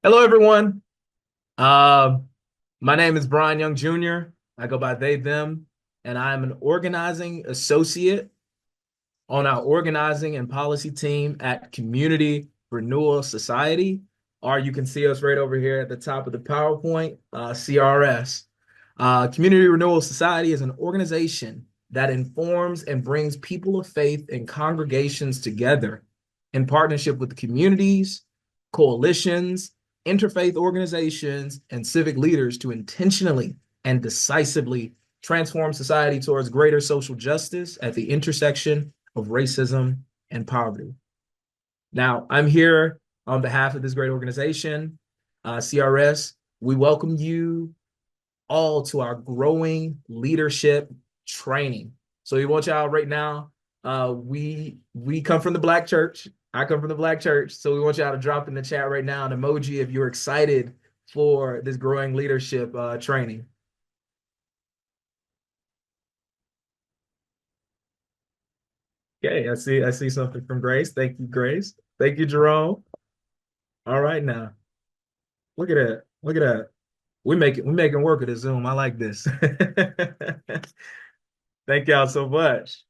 Hello, everyone. Uh, my name is Brian Young Jr. I go by they, them, and I'm an organizing associate on our organizing and policy team at Community Renewal Society, or you can see us right over here at the top of the PowerPoint, CRS. Community Renewal Society is an organization that informs and brings people of faith and congregations together in partnership with communities, coalitions, interfaith organizations, and civic leaders to intentionally and decisively transform society towards greater social justice at the intersection of racism and poverty. Now, I'm here on behalf of this great organization, CRS. We welcome you all to our growing leadership training. So we want y'all right now. We come from the Black church. I come from the Black church. So we want y'all to drop in the chat right now an emoji if you're excited for this growing leadership training. Okay, I see something from Grace. Thank you, Grace. Thank you, Jerome. All right now. Look at that. Look at that. We making work of the Zoom. I like this. Thank y'all so much.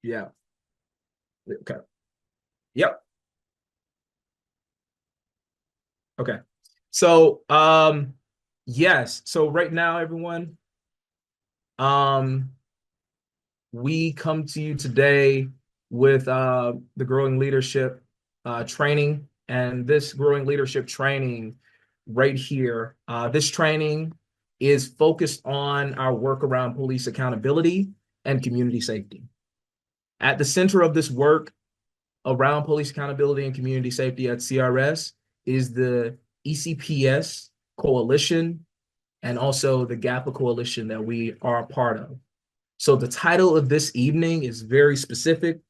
Yeah. Okay. Yep. Okay. So yes. So right now, everyone, um we come to you today with the growing leadership training, and this growing leadership training right here. This training is focused on our work around police accountability and community safety. At the center of this work around police accountability and community safety at CRS is the ECPS coalition and also the GAPA coalition that we are a part of. So the title of this evening is very specific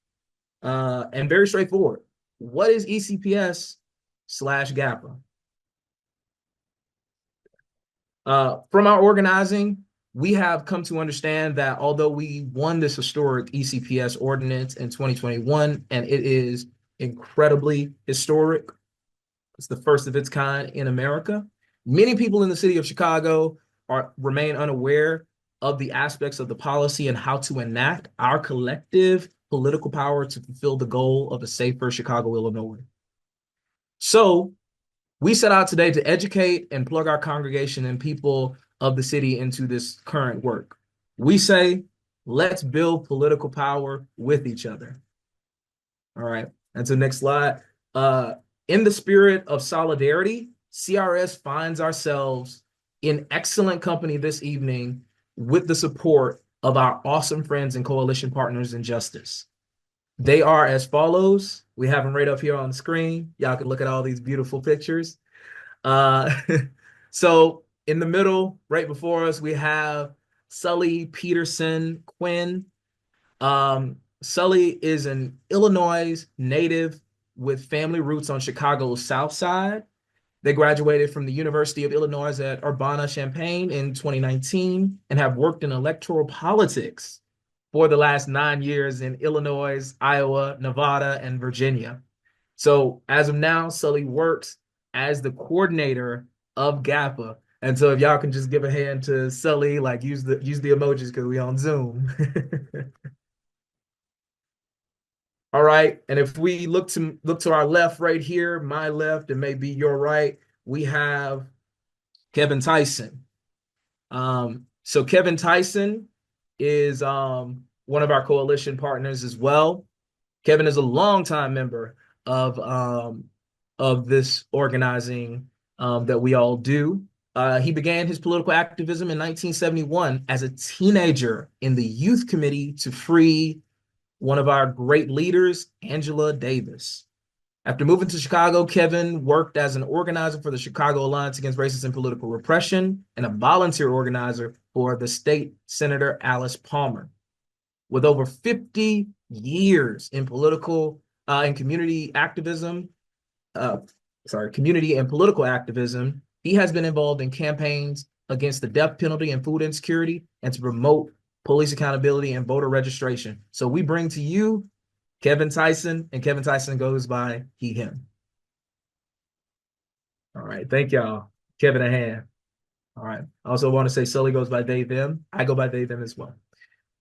and very straightforward. What is ECPS slash GAPA? From our organizing, we have come to understand that although we won this historic ECPS ordinance in 2021, and it is incredibly historic, it's the first of its kind in America, many people in the city of Chicago remain unaware of the aspects of the policy and how to enact our collective political power to fulfill the goal of a safer Chicago, Illinois. So we set out today to educate and plug our congregation and people of the city into this current work. We say, let's build political power with each other. All right. And so next slide. In the spirit of solidarity, CRS finds ourselves in excellent company this evening with the support of our awesome friends and coalition partners in justice. They are as follows. We have them right up here on the screen. Y'all can look at all these beautiful pictures. Uh, so in the middle, right before us, we have Sully Peterson-Quinn. Sully is an Illinois native with family roots on Chicago's South Side. They graduated from the University of Illinois at Urbana-Champaign in 2019 and have worked in electoral politics for the last 9 years in Illinois, Iowa, Nevada, and Virginia. So as of now, Sully works as the coordinator of GAPA. And so if y'all can just give a hand to Sully, like use the emojis because we on Zoom. All right. And if we look to our left right here, my left, and maybe your right, we have Kevin Tyson. So Kevin Tyson is one of our coalition partners as well. Kevin is a longtime member of this organizing that we all do. He began his political activism in 1971 as a teenager in the youth committee to free one of our great leaders, Angela Davis. After moving to Chicago, Kevin worked as an organizer for the Chicago Alliance Against Racism and Political Repression and a volunteer organizer for the state Senator Alice Palmer. With over 50 years in political and community activism, community and political activism, he has been involved in campaigns against the death penalty and food insecurity and to promote police accountability and voter registration. So we bring to you Kevin Tyson, and Kevin Tyson goes by he, him. All right. Thank y'all. Kevin a hand. All right. I also want to say Sully goes by Dave M. I go by Dave M as well.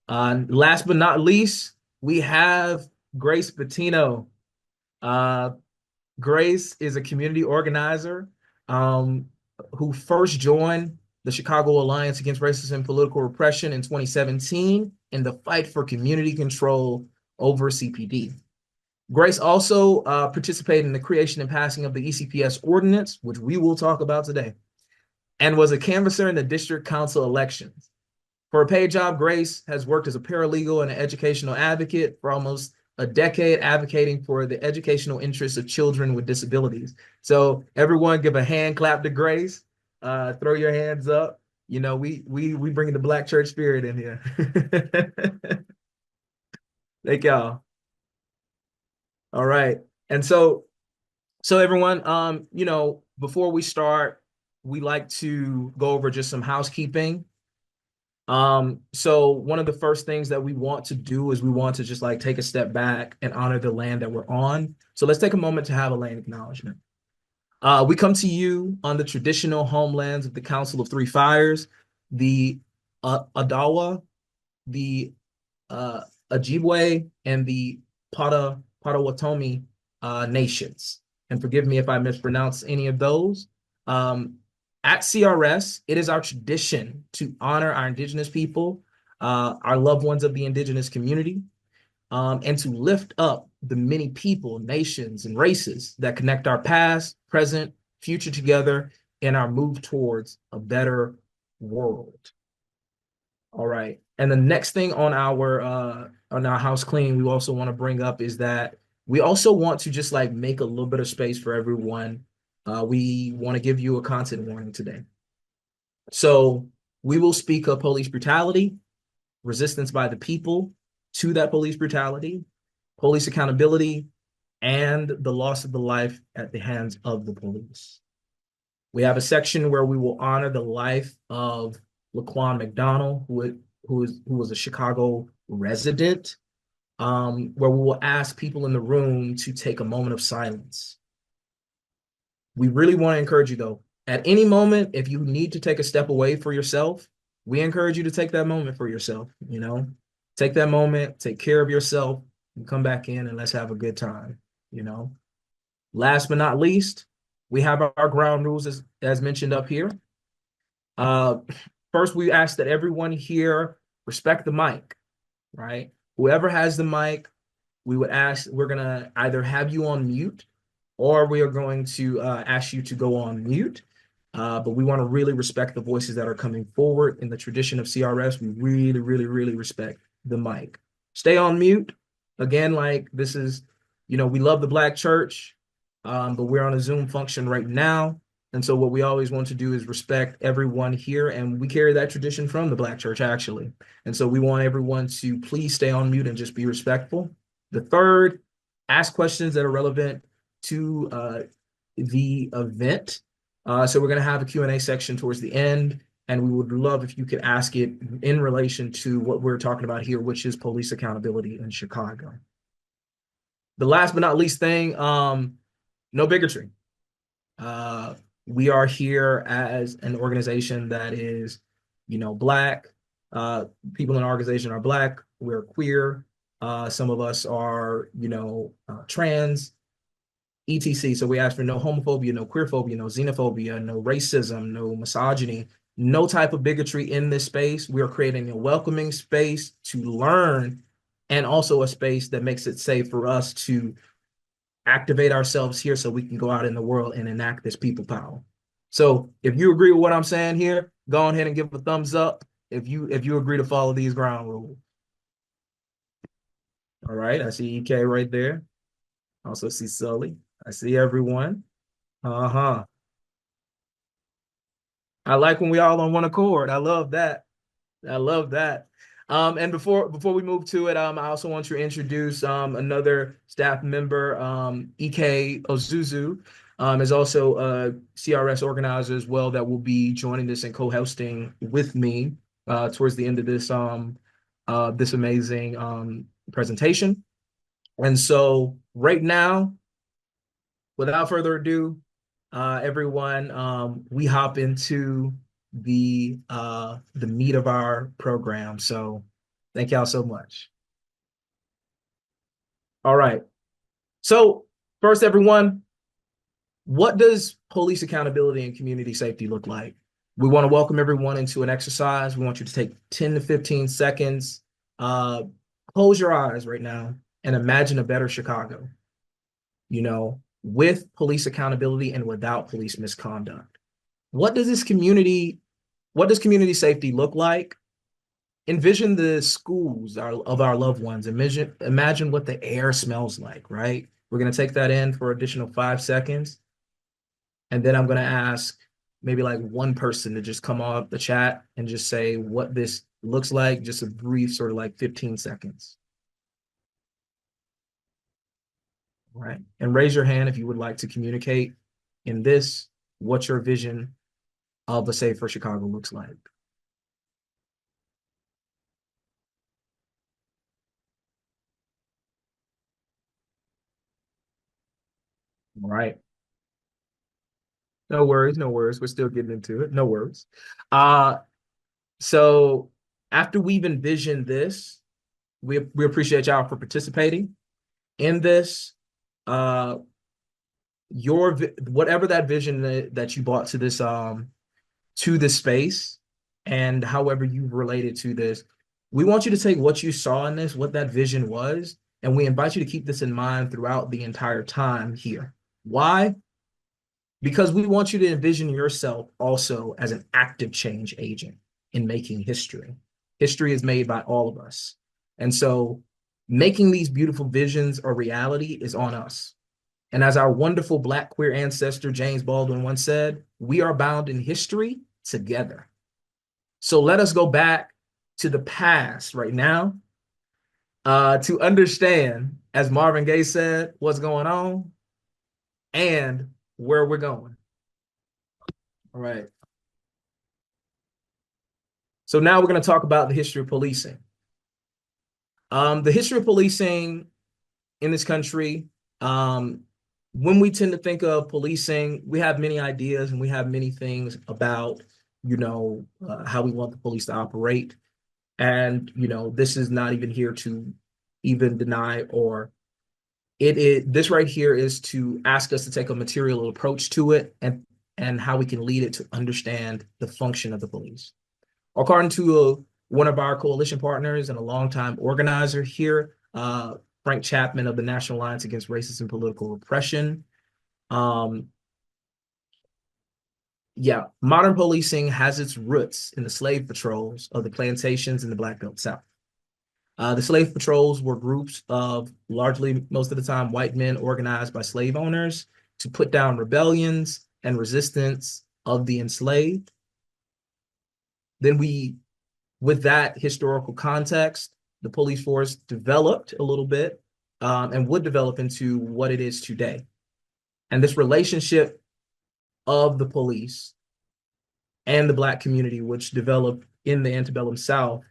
Last but not least, we have Grace Patino. Uh, Grace is a community organizer um, who first joined the Chicago Alliance Against Racism and Political Repression in 2017 in the fight for community control over CPD. Grace also participated in the creation and passing of the ECPS ordinance, which we will talk about today, and was a canvasser in the district council elections. For a paid job, Grace has worked as a paralegal and an educational advocate for almost a decade, advocating for the educational interests of children with disabilities. So everyone give a hand clap to Grace. Throw your hands up. You know, we bring the Black church spirit in here. Thank y'all. All right. And so everyone, you know, before we start, we like to go over just some housekeeping. So one of the first things that we want to do is we want to just like take a step back and honor the land that we're on. So let's take a moment to have a land acknowledgement. We come to you on the traditional homelands of the Council of Three Fires, the Adawa, the Ojibwe, and the Potawatomi nations. And forgive me if I mispronounce any of those. At CRS, it is our tradition to honor our Indigenous people, our loved ones of the Indigenous community, and to lift up the many people, nations, and races that connect our past, present, future together in our move towards a better world. All right. And the next thing on our house cleaning, we also want to bring up is that we also want to just like make a little bit of space for everyone. We want to give you a content warning today. So we will speak of police brutality, resistance by the people to that police brutality, police accountability, and the loss of the life at the hands of the police. We have a section where we will honor the life of Laquan McDonald, who was a Chicago resident, where we will ask people in the room to take a moment of silence. We really want to encourage you, though, at any moment, if you need to take a step away for yourself, we encourage you to take that moment for yourself, you know? Take that moment, take care of yourself, and come back in and let's have a good time, you know? Last but not least, we have our ground rules as mentioned up here. First, we ask that everyone here respect the mic, right? Whoever has the mic, we're gonna either have you on mute or we are going to ask you to go on mute. But we want to really respect the voices that are coming forward. In the tradition of CRS, we really, really, really respect the mic. Stay on mute. Again, like this is, you know, we love the Black church, but we're on a Zoom function right now. And so what we always want to do is respect everyone here. And we carry that tradition from the Black church, actually. And so we want everyone to please stay on mute and just be respectful. The third, ask questions that are relevant to the event. So we're going to have a Q&A section towards the end, and we would love if you could ask it in relation to what we're talking about here, which is police accountability in Chicago. The last but not least thing, no bigotry. We are here as an organization that is, you know, Black. People in our organization are Black. We're queer. Some of us are, you know, trans, etc. So we ask for no homophobia, no queerphobia, no xenophobia, no racism, no misogyny, no type of bigotry in this space. We are creating a welcoming space to learn and also a space that makes it safe for us to activate ourselves here so we can go out in the world and enact this people power. So if you agree with what I'm saying here, go ahead and give a thumbs up if you agree to follow these ground rules. All right, I see EK right there. I also see Sully. I see everyone. I like when we all on one accord. I love that. I love that. And before we move to it, I also want to introduce another staff member, EK Ozuzu, is also a CRS organizer as well that will be joining this and co-hosting with me towards the end of this this amazing presentation. And so right now, without further ado, everyone. We hop into the meat of our program. So thank y'all so much. All right. So first, everyone, what does police accountability and community safety look like? We want to welcome everyone into an exercise. We want you to take 10 to 15 seconds. Uh, Close your eyes right now and imagine a better Chicago, with police accountability and without police misconduct. What does community safety look like? Envision the schools of our loved ones. Imagine what the air smells like, right? We're going to take that in for additional 5 seconds. And then I'm going to ask maybe like one person to just come off the chat and just say what this looks like, just a brief sort of like 15 seconds. All right. And raise your hand if you would like to communicate in this, what your vision of a safer Chicago looks like. All right. No worries, no worries. We're still getting into it. No worries. So after we've envisioned this, we appreciate y'all for participating in this. Whatever that vision that you brought to this space, and however you related to this, we want you to take what you saw in this, what that vision was, and we invite you to keep this in mind throughout the entire time here. Why? Because we want you to envision yourself also as an active change agent in making history. History is made by all of us. And so making these beautiful visions a reality is on us. And as our wonderful Black queer ancestor James Baldwin once said, we are bound in history together. So let us go back to the past right now to understand, as Marvin Gaye said, what's going on and where we're going. All right. So now we're going to talk about the history of policing. The history of policing in this country, when we tend to think of policing, we have many ideas and we have many things about, how we want the police to operate. And, this is not even here to even deny or this right here is to ask us to take a material approach to it and how we can lead it to understand the function of the police. According to one of our coalition partners and a longtime organizer here, Frank Chapman of the National Alliance Against Racist and Political Repression. Modern policing has its roots in the slave patrols of the plantations in the Black Belt South. The slave patrols were groups of largely, most of the time, white men organized by slave owners to put down rebellions and resistance of the enslaved. Then with that historical context, the police force developed a little bit and would develop into what it is today. And this relationship of the police and the Black community, which developed in the antebellum South,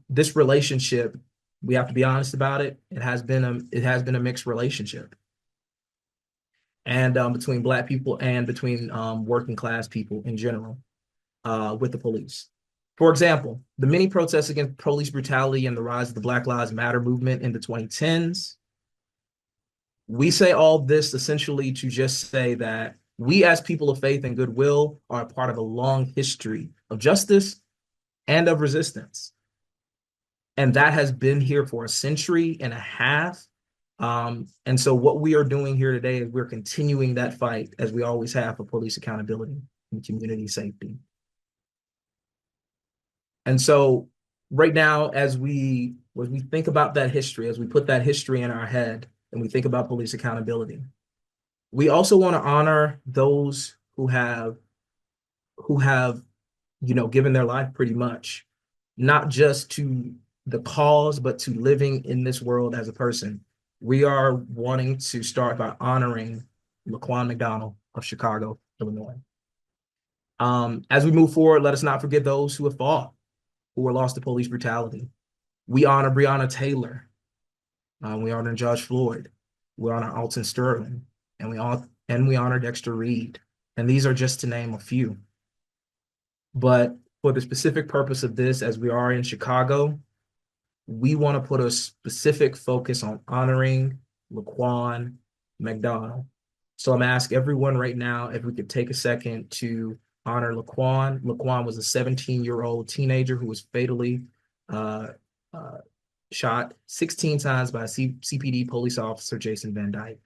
this relationship, we have to be honest about it, it has been a mixed relationship. And between Black people and between working class people in general with the police. For example, the many protests against police brutality and the rise of the Black Lives Matter movement in the 2010s. We say all this essentially to just say that we as people of faith and goodwill are a part of a long history of justice and of resistance. And that has been here for a century and a half. And so what we are doing here today is we're continuing that fight as we always have for police accountability and community safety. And so right now, as we think about that history, as we put that history in our head and we think about police accountability, we also want to honor those who have given their life pretty much, not just to the cause, but to living in this world as a person. We are wanting to start by honoring Laquan McDonald of Chicago, Illinois. As we move forward, let us not forget those who have fought, who were lost to police brutality. We honor Breonna Taylor. We honor George Floyd. We honor Alton Sterling. And and we honor Dexter Reed. And these are just to name a few. But for the specific purpose of this, as we are in Chicago, we want to put a specific focus on honoring Laquan McDonald. So I'm gonna ask everyone right now if we could take a second to honor Laquan. Laquan was a 17-year-old teenager who was fatally uh, uh, shot 16 times by CPD police officer Jason Van Dyke.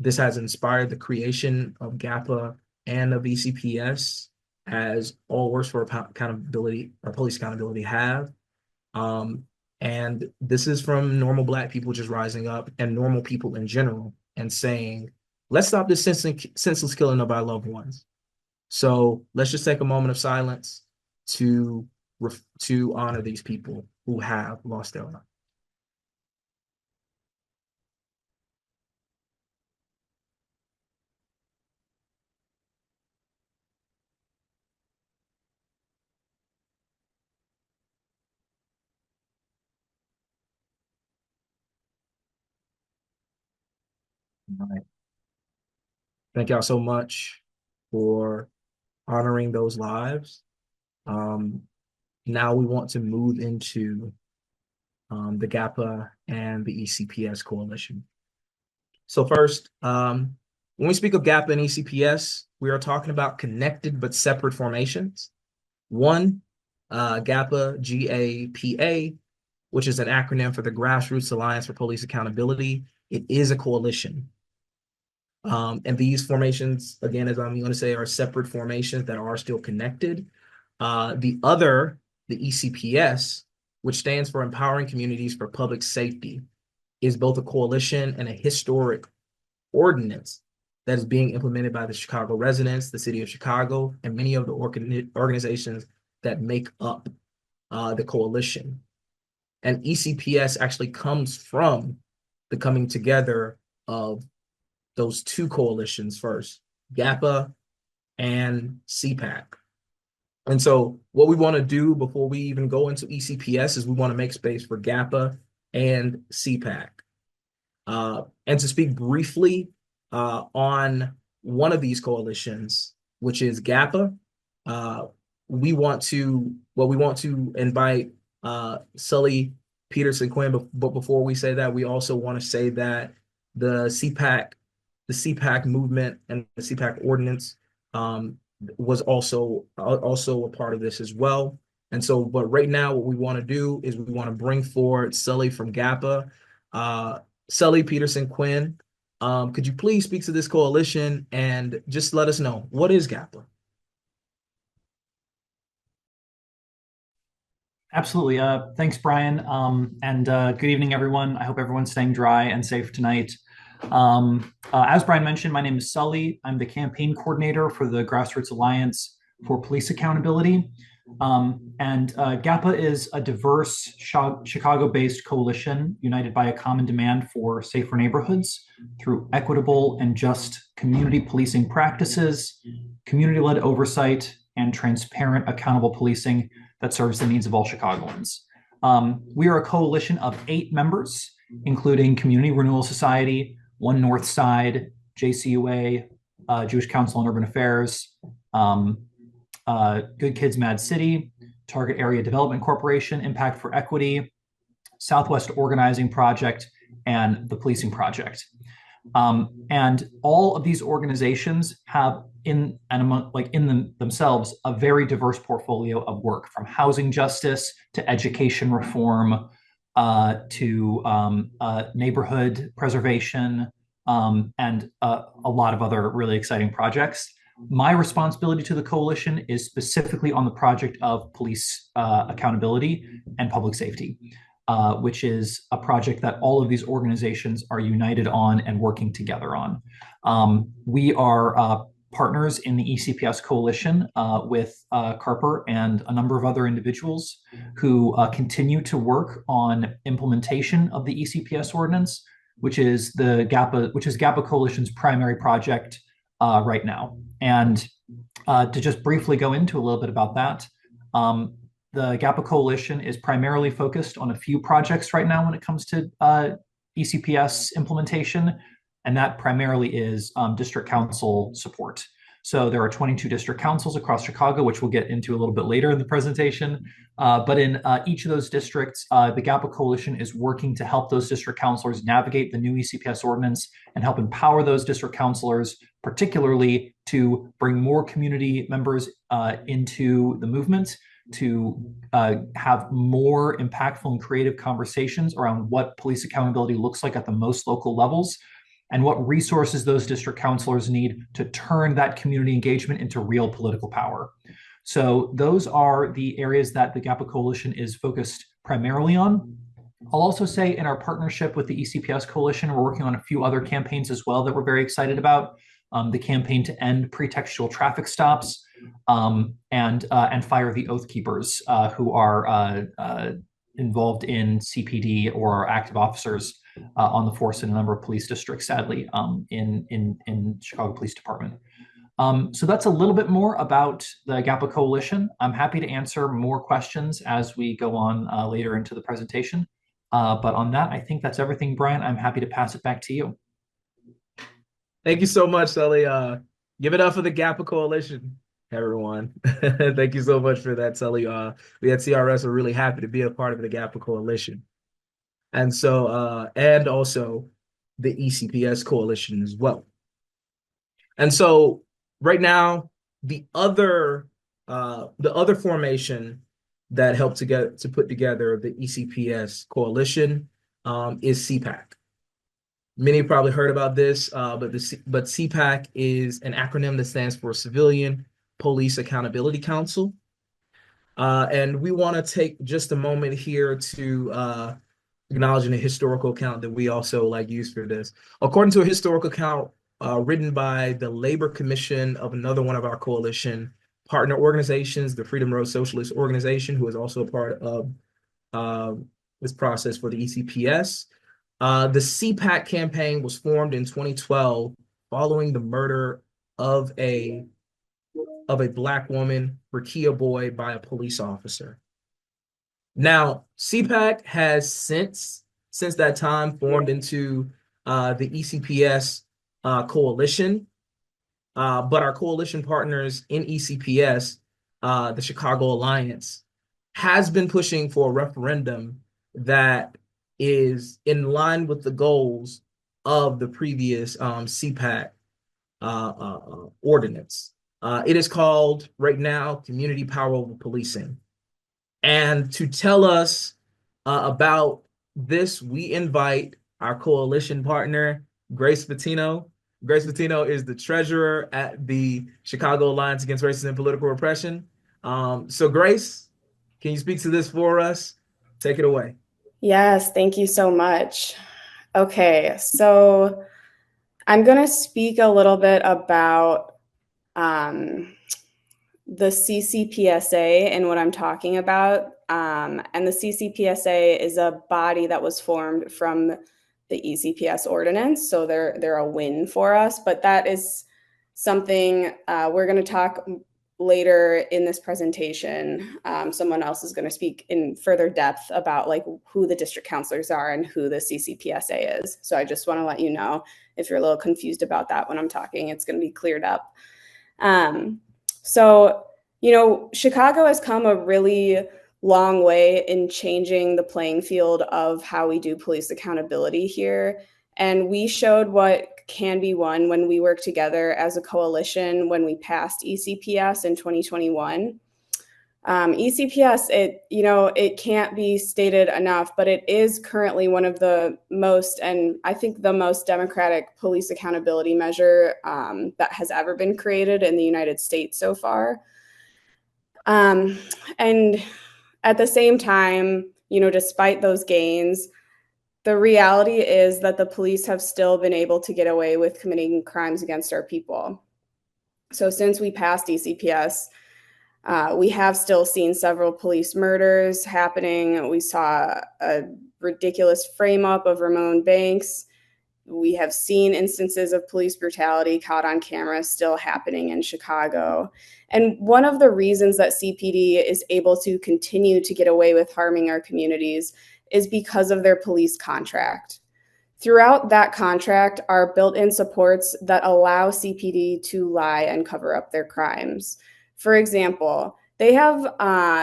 This has inspired the creation of GAPA and of ECPS, as all works for accountability or police accountability have. And this is from normal Black people just rising up and normal people in general and saying, let's stop this senseless killing of our loved ones. So let's just take a moment of silence to honor these people who have lost their life. All right. Thank y'all so much for honoring those lives. Um, Now we want to move into the GAPA and the ECPS coalition. So first, when we speak of GAPA and ECPS, we are talking about connected but separate formations. One, GAPA, GAPA, which is an acronym for the Grassroots Alliance for Police Accountability. It is a coalition. And these formations, again, as I'm going to say, are separate formations that are still connected. The other, the ECPS, which stands for Empowering Communities for Public Safety, is both a coalition and a historic ordinance that is being implemented by the Chicago residents, the city of Chicago, and many of the organizations that make up the coalition. And ECPS actually comes from the coming together of those two coalitions first, GAPA and CPAC. And so what we want to do before we even go into ECPS is we want to make space for GAPA and CPAC. And to speak briefly on one of these coalitions, which is GAPA, we want to invite Sully Peterson-Quinn, but before we say that, we also want to say that the CPAC movement and the CPAC ordinance was also a part of this as well. And so, but right now, what we want to do is we want to bring forward Sully from GAPA. Sully Peterson-Quinn, could you please speak to this coalition and just let us know, what is GAPA? Absolutely. Thanks, Brian. And good evening, everyone. I hope everyone's staying dry and safe tonight. As Brian mentioned, my name is Sully. I'm the campaign coordinator for the Grassroots Alliance for Police Accountability. And GAPA is a diverse Chicago-based coalition united by a common demand for safer neighborhoods through equitable and just community policing practices, community-led oversight, and transparent, accountable policing that serves the needs of all Chicagoans. We are a coalition of 8 members, including Community Renewal Society, One North Side, JCUA, Jewish Council on Urban Affairs, Good Kids Mad City, Target Area Development Corporation, Impact for Equity, Southwest Organizing Project, and the Policing Project. And all of these organizations have themselves a very diverse portfolio of work, from housing justice to education reform to neighborhood preservation and a lot of other really exciting projects. My responsibility to the coalition is specifically on the project of police accountability and public safety, which is a project that all of these organizations are united on and working together on. We are partners in the ECPS coalition with Carper and a number of other individuals who continue to work on implementation of the ECPS ordinance, which is GAPA Coalition's primary project right now. And to just briefly go into a little bit about that, the GAPA Coalition is primarily focused on a few projects right now when it comes to ECPS implementation. and that primarily is district council support. So there are 22 district councils across Chicago, which we'll get into a little bit later in the presentation. But in each of those districts, the GAPA Coalition is working to help those district councilors navigate the new ECPS ordinance and help empower those district councilors, particularly to bring more community members into the movement, to have more impactful and creative conversations around what police accountability looks like at the most local levels, and what resources those district councilors need to turn that community engagement into real political power. So those are the areas that the GAPA Coalition is focused primarily on. I'll also say in our partnership with the ECPS Coalition, we're working on a few other campaigns as well that we're very excited about. The campaign to end pretextual traffic stops, and fire the Oath Keepers who are involved in CPD or are active officers on the force in a number of police districts, sadly, in Chicago Police Department. So that's a little bit more about the GAPA Coalition. I'm happy to answer more questions as we go on later into the presentation. But on that, I think that's everything, Brian. I'm happy to pass it back to you. Thank you so much, Sully. Give it up for the GAPA Coalition, everyone. Thank you so much for that, Sully. We at CRS are really happy to be a part of the GAPA Coalition. And so, and also the ECPS Coalition as well. And so right now, the other formation that helped to put together the ECPS Coalition is CPAC. Many have probably heard about this, but CPAC is an acronym that stands for Civilian Police Accountability Council. And we want to take just a moment here to acknowledge a historical account that we also use for this. According to a historical account written by the Labor Commission of another one of our coalition partner organizations, the Freedom Road Socialist Organization, who is also a part of this process for the ECPS. The CPAC campaign was formed in 2012 following the murder of a Black woman, Rekia Boy, by a police officer. Now, CPAC has since that time formed into the ECPS coalition, but our coalition partners in ECPS, the Chicago Alliance, has been pushing for a referendum that is in line with the goals of the previous CPAC ordinance. It is called right now Community Power Over Policing. And to tell us about this, we invite our coalition partner, Grace Patino. Grace Patino is the treasurer at the Chicago Alliance Against Racism and Political Repression. So Grace, can you speak to this for us? Take it away. Yes, thank you so much. Okay, so I'm going to speak a little bit about the CCPSA and what I'm talking about. And the CCPSA is a body that was formed from the ECPS ordinance, so they're a win for us. But that is something we're going to talk later in this presentation. Someone else is going to speak in further depth about who the district counselors are and who the CCPSA is. So I just want to let you know, if you're a little confused about that when I'm talking, it's going to be cleared up. So, Chicago has come a really long way in changing the playing field of how we do police accountability here. And we showed what can be won when we work together as a coalition when we passed ECPS in 2021. ECPS, it can't be stated enough, but it is currently one of the most, and I think the most democratic police accountability measure that has ever been created in the United States so far. And at the same time, despite those gains, the reality is that the police have still been able to get away with committing crimes against our people. So since we passed ECPS, we have still seen several police murders happening. We saw a ridiculous frame-up of Ramon Banks. We have seen instances of police brutality caught on camera still happening in Chicago. And one of the reasons that CPD is able to continue to get away with harming our communities is because of their police contract. Throughout that contract are built-in supports that allow CPD to lie and cover up their crimes. For example, they have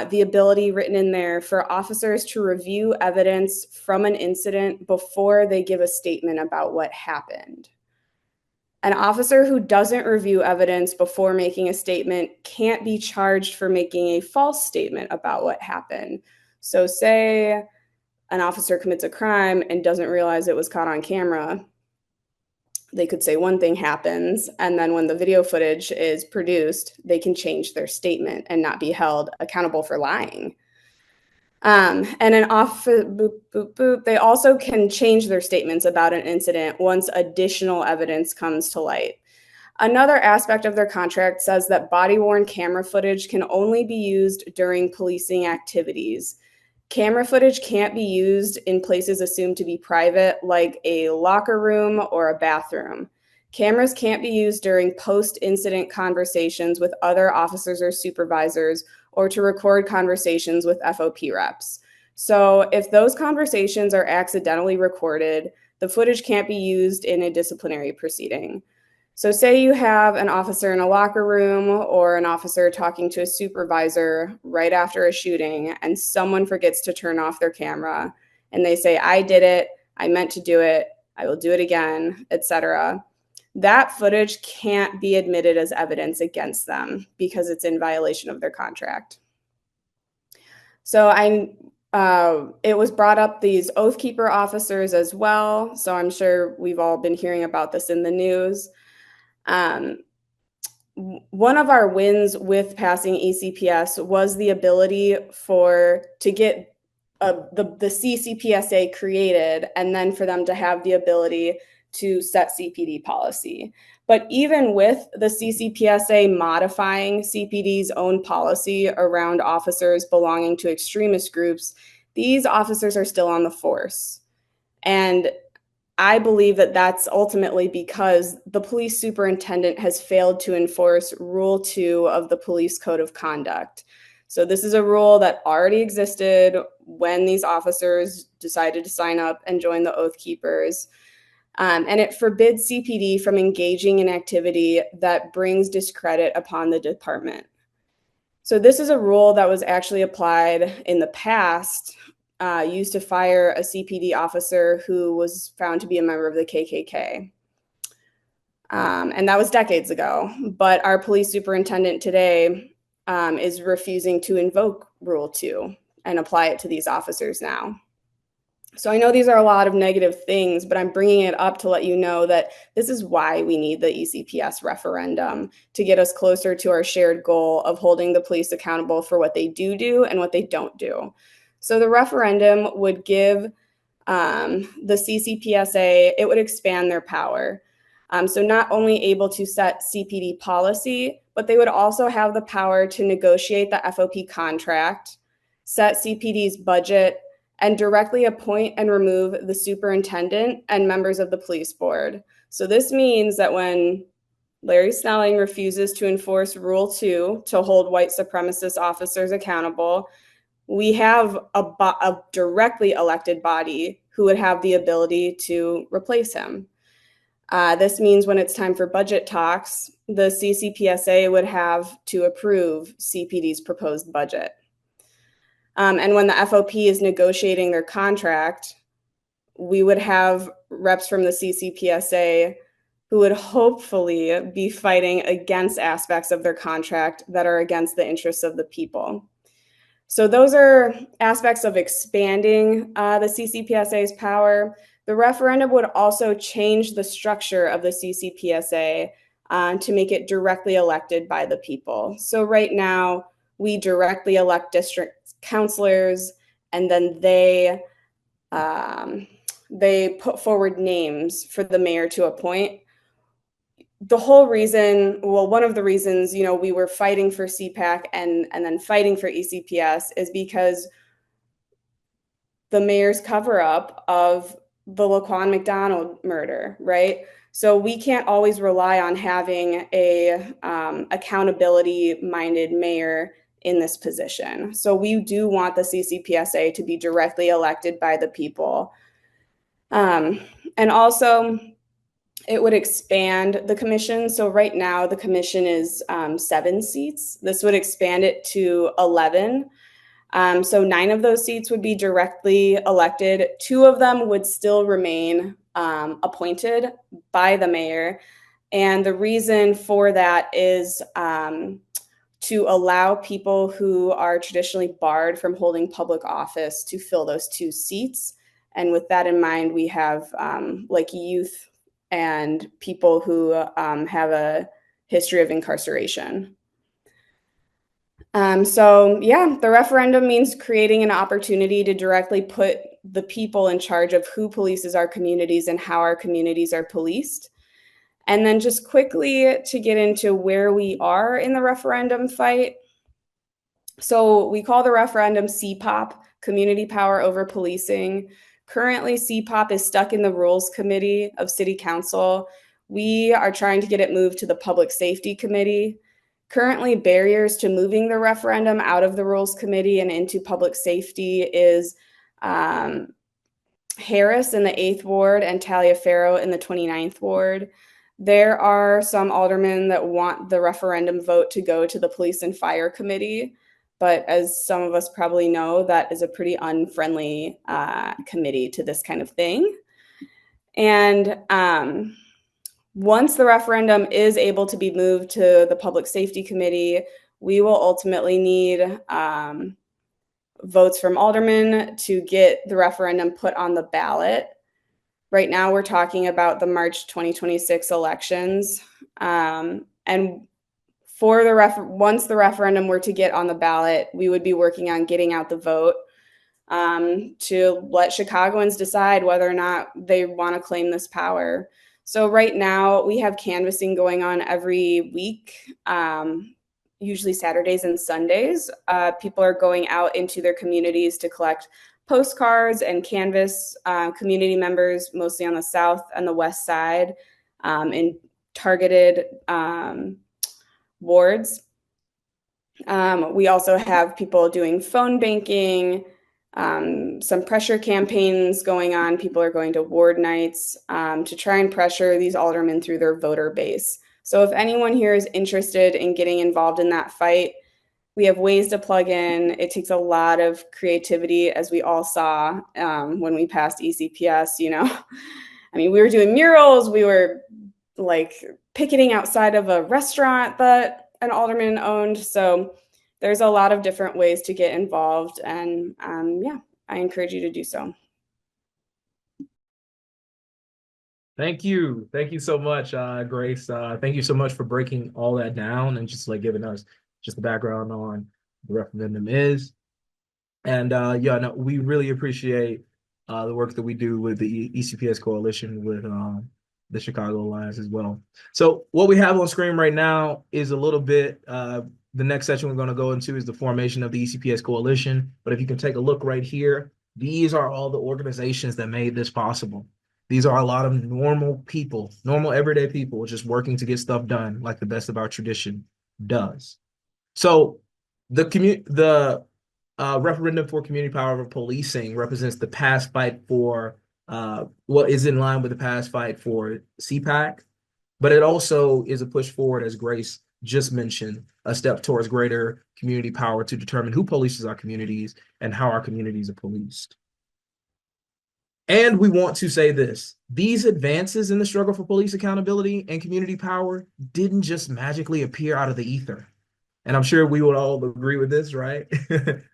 the ability written in there for officers to review evidence from an incident before they give a statement about what happened. An officer who doesn't review evidence before making a statement can't be charged for making a false statement about what happened. So say an officer commits a crime and doesn't realize it was caught on camera, they could say one thing happens, and then when the video footage is produced, they can change their statement and not be held accountable for lying. And they also can change their statements about an incident once additional evidence comes to light. Another aspect of their contract says that body-worn camera footage can only be used during policing activities. Camera footage can't be used in places assumed to be private, like a locker room or a bathroom. Cameras can't be used during post-incident conversations with other officers or supervisors, or to record conversations with FOP reps. So if those conversations are accidentally recorded, the footage can't be used in a disciplinary proceeding. So say you have an officer in a locker room or an officer talking to a supervisor right after a shooting, and someone forgets to turn off their camera and they say, "I did it, I meant to do it, I will do it again," etc. That footage can't be admitted as evidence against them because it's in violation of their contract. So it was brought up, these Oath Keeper officers as well. So I'm sure we've all been hearing about this in the news. One of our wins with passing ECPS was the ability to get the CCPSA created, and then for them to have the ability to set CPD policy. But even with the CCPSA modifying CPD's own policy around officers belonging to extremist groups, these officers are still on the force. And I believe that that's ultimately because the police superintendent has failed to enforce Rule 2 of the Police Code of Conduct. So this is a rule that already existed when these officers decided to sign up and join the Oath Keepers. And it forbids CPD from engaging in activity that brings discredit upon the department. So this is a rule that was actually applied in the past, used to fire a CPD officer who was found to be a member of the KKK. And that was decades ago. But our police superintendent today is refusing to invoke Rule 2 and apply it to these officers now. So I know these are a lot of negative things, but I'm bringing it up to let you know that this is why we need the ECPS referendum, to get us closer to our shared goal of holding the police accountable for what they do and what they don't do. So the referendum would give the CCPSA, it would expand their power. So not only able to set CPD policy, but they would also have the power to negotiate the FOP contract, set CPD's budget, and directly appoint and remove the superintendent and members of the police board. So this means that when Larry Snelling refuses to enforce Rule 2 to hold white supremacist officers accountable, we have a directly elected body who would have the ability to replace him. This means when it's time for budget talks, the CCPSA would have to approve CPD's proposed budget. And when the FOP is negotiating their contract, we would have reps from the CCPSA who would hopefully be fighting against aspects of their contract that are against the interests of the people. So those are aspects of expanding the CCPSA's power. The referendum would also change the structure of the CCPSA to make it directly elected by the people. So right now, we directly elect district counselors, and then they put forward names for the mayor to appoint. The whole reason, well, one of the reasons, we were fighting for CPAC and then fighting for ECPS is because the mayor's cover-up of the Laquan McDonald murder, right? So we can't always rely on having a accountability-minded mayor in this position. So we do want the CCPSA to be directly elected by the people. And also, it would expand the commission. So right now, the commission is 7 seats. This would expand it to 11. So 9 of those seats would be directly elected. 2 of them would still remain appointed by the mayor. And the reason for that is to allow people who are traditionally barred from holding public office to fill those 2 seats. And with that in mind, we have like youth and people who have a history of incarceration. So yeah, the referendum means creating an opportunity to directly put the people in charge of who polices our communities and how our communities are policed. And then just quickly to get into where we are in the referendum fight. So we call the referendum CPOP, Community Power Over Policing. Currently, CPOP is stuck in the Rules Committee of City Council. We are trying to get it moved to the Public Safety Committee. Currently, barriers to moving the referendum out of the Rules Committee and into Public Safety is Harris in the 8th Ward and Taliaferro in the 29th Ward. There are some aldermen that want the referendum vote to go to the Police and Fire Committee, but as some of us probably know, that is a pretty unfriendly committee to this kind of thing. And once the referendum is able to be moved to the Public Safety Committee, we will ultimately need votes from aldermen to get the referendum put on the ballot. Right now, we're talking about the March 2026 elections. And for the once the referendum were to get on the ballot, we would be working on getting out the vote to let Chicagoans decide whether or not they want to claim this power. So right now, we have canvassing going on every week, usually Saturdays and Sundays. People are going out into their communities to collect postcards and canvas community members, mostly on the south and the west side, in targeted wards. We also have people doing phone banking, some pressure campaigns going on. People are going to ward nights to try and pressure these aldermen through their voter base. So if anyone here is interested in getting involved in that fight, we have ways to plug in. It takes a lot of creativity, as we all saw when we passed ECPS, you know. I mean, we were doing murals. We were like picketing outside of a restaurant that an alderman owned. So there's a lot of different ways to get involved. And yeah, I encourage you to do so. Thank you. Thank you so much, Grace. Thank you so much for breaking all that down and just like giving us just the background on the referendum is. And yeah, no, we really appreciate the work that we do with the ECPS coalition with the Chicago Alliance as well. So what we have on screen right now is a little bit, the next section we're going to go into is the formation of the ECPS coalition. But if you can take a look right here, these are all the organizations that made this possible. These are a lot of normal people, normal everyday people just working to get stuff done like the best of our tradition does. So the referendum for community power over policing represents the past fight for what is in line with the past fight for CPAC, but it also is a push forward, as Grace just mentioned, a step towards greater community power to determine who polices our communities and how our communities are policed. And we want to say this, these advances in the struggle for police accountability and community power didn't just magically appear out of the ether. And I'm sure we would all agree with this, right?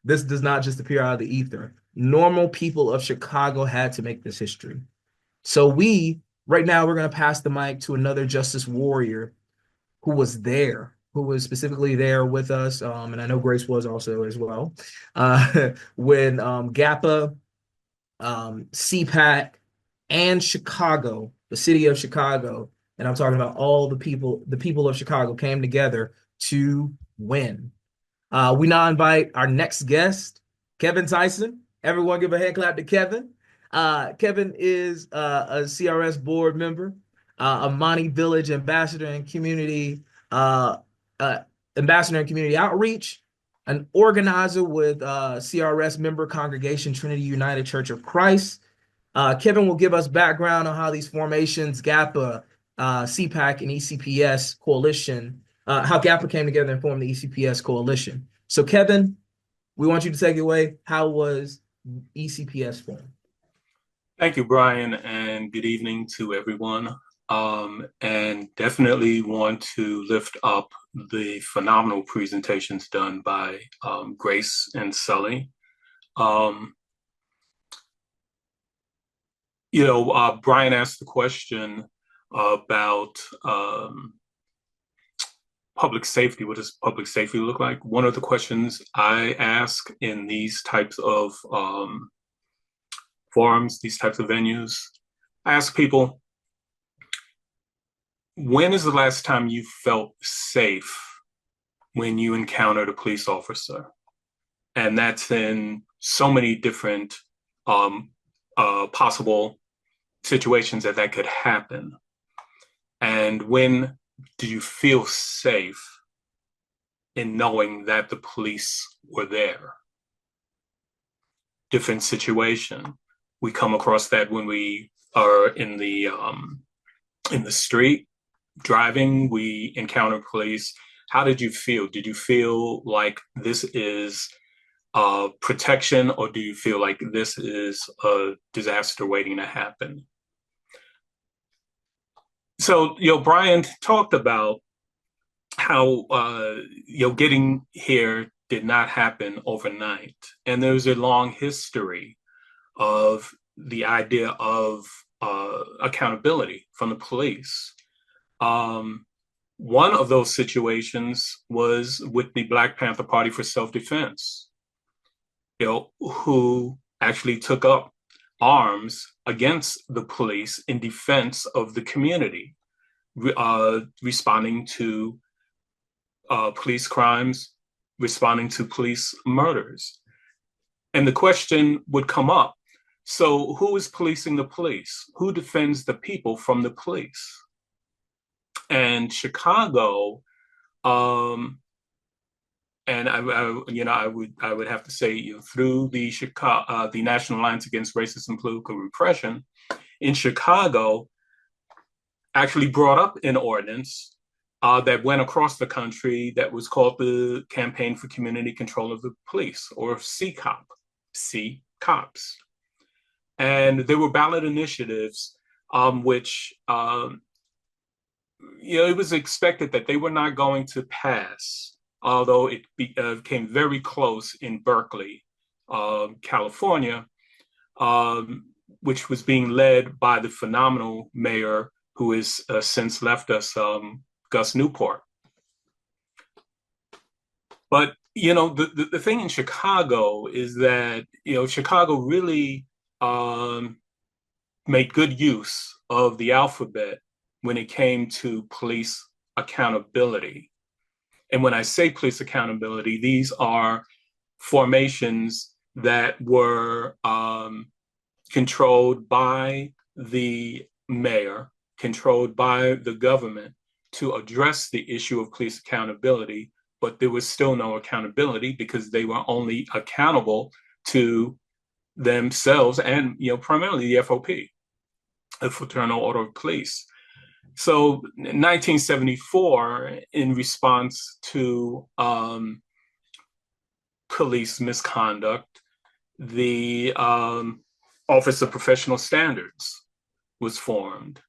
This does not just appear out of the ether. Normal people of Chicago had to make this history. So right now, we're going to pass the mic to another justice warrior who was there, who was specifically there with us. And I know Grace was also as well. When GAPA, CPAC, and Chicago, the city of Chicago, and I'm talking about all the people of Chicago came together to win. We now invite our next guest, Kevin Tyson. Everyone give a hand clap to Kevin. Kevin is a CRS board member, Imani Village ambassador and community outreach, an organizer with CRS member congregation Trinity United Church of Christ, Kevin will give us background on how these formations, GAPA, CPAC, and ECPS coalition, how GAPA came together and formed the ECPS coalition. So Kevin, we want you to take it away. How was ECPS formed? Thank you, Brian, and good evening to everyone. And definitely want to lift up the phenomenal presentations done by Grace and Sully. Brian asked the question about public safety. What does public safety look like? One of the questions I ask in these types of forums, these types of venues, I ask people, when is the last time you felt safe when you encountered a police officer? And that's in so many different possible situations that could happen. And when do you feel safe in knowing that the police were there? Different situation. We come across that when we are in the street driving, we encounter police. How did you feel? Did you feel like this is protection, or do you feel like this is a disaster waiting to happen? So, Brian talked about how, getting here did not happen overnight. And there's a long history of the idea of accountability from the police. One of those situations was with the Black Panther Party for Self-Defense, who actually took up arms against the police in defense of the community, responding to police crimes, responding to police murders. And the question would come up, so who is policing the police? Who defends the people from the police? And Chicago, and I would have to say, through the National Alliance Against Racist and Political Repression in Chicago, actually brought up an ordinance that went across the country that was called the Campaign for Community Control of the Police, or CCOPS. And there were ballot initiatives which it was expected that they were not going to pass, although it came very close in Berkeley, California, which was being led by the phenomenal mayor who has since left us, Gus Newport. But, the thing in Chicago is that, Chicago really made good use of the alphabet when it came to police accountability. And when I say police accountability, these are formations that were controlled by the mayor, controlled by the government to address the issue of police accountability, but there was still no accountability because they were only accountable to themselves and, primarily the FOP, the Fraternal Order of Police. So in 1974, in response to police misconduct, the Office of Professional Standards was formed.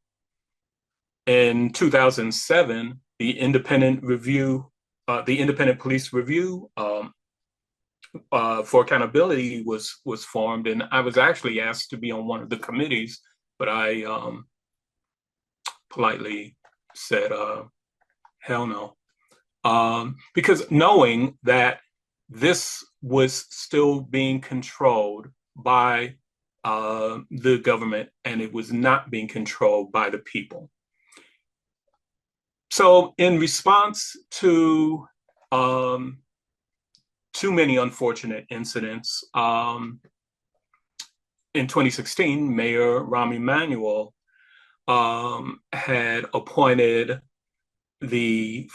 In 2007, the Independent Police Review for Accountability was formed, and I was actually asked to be on one of the committees, but I politely said, hell no. Because knowing that this was still being controlled by the government and it was not being controlled by the people. So in response to too many unfortunate incidents, in 2016, Mayor Rahm Emanuel had appointed the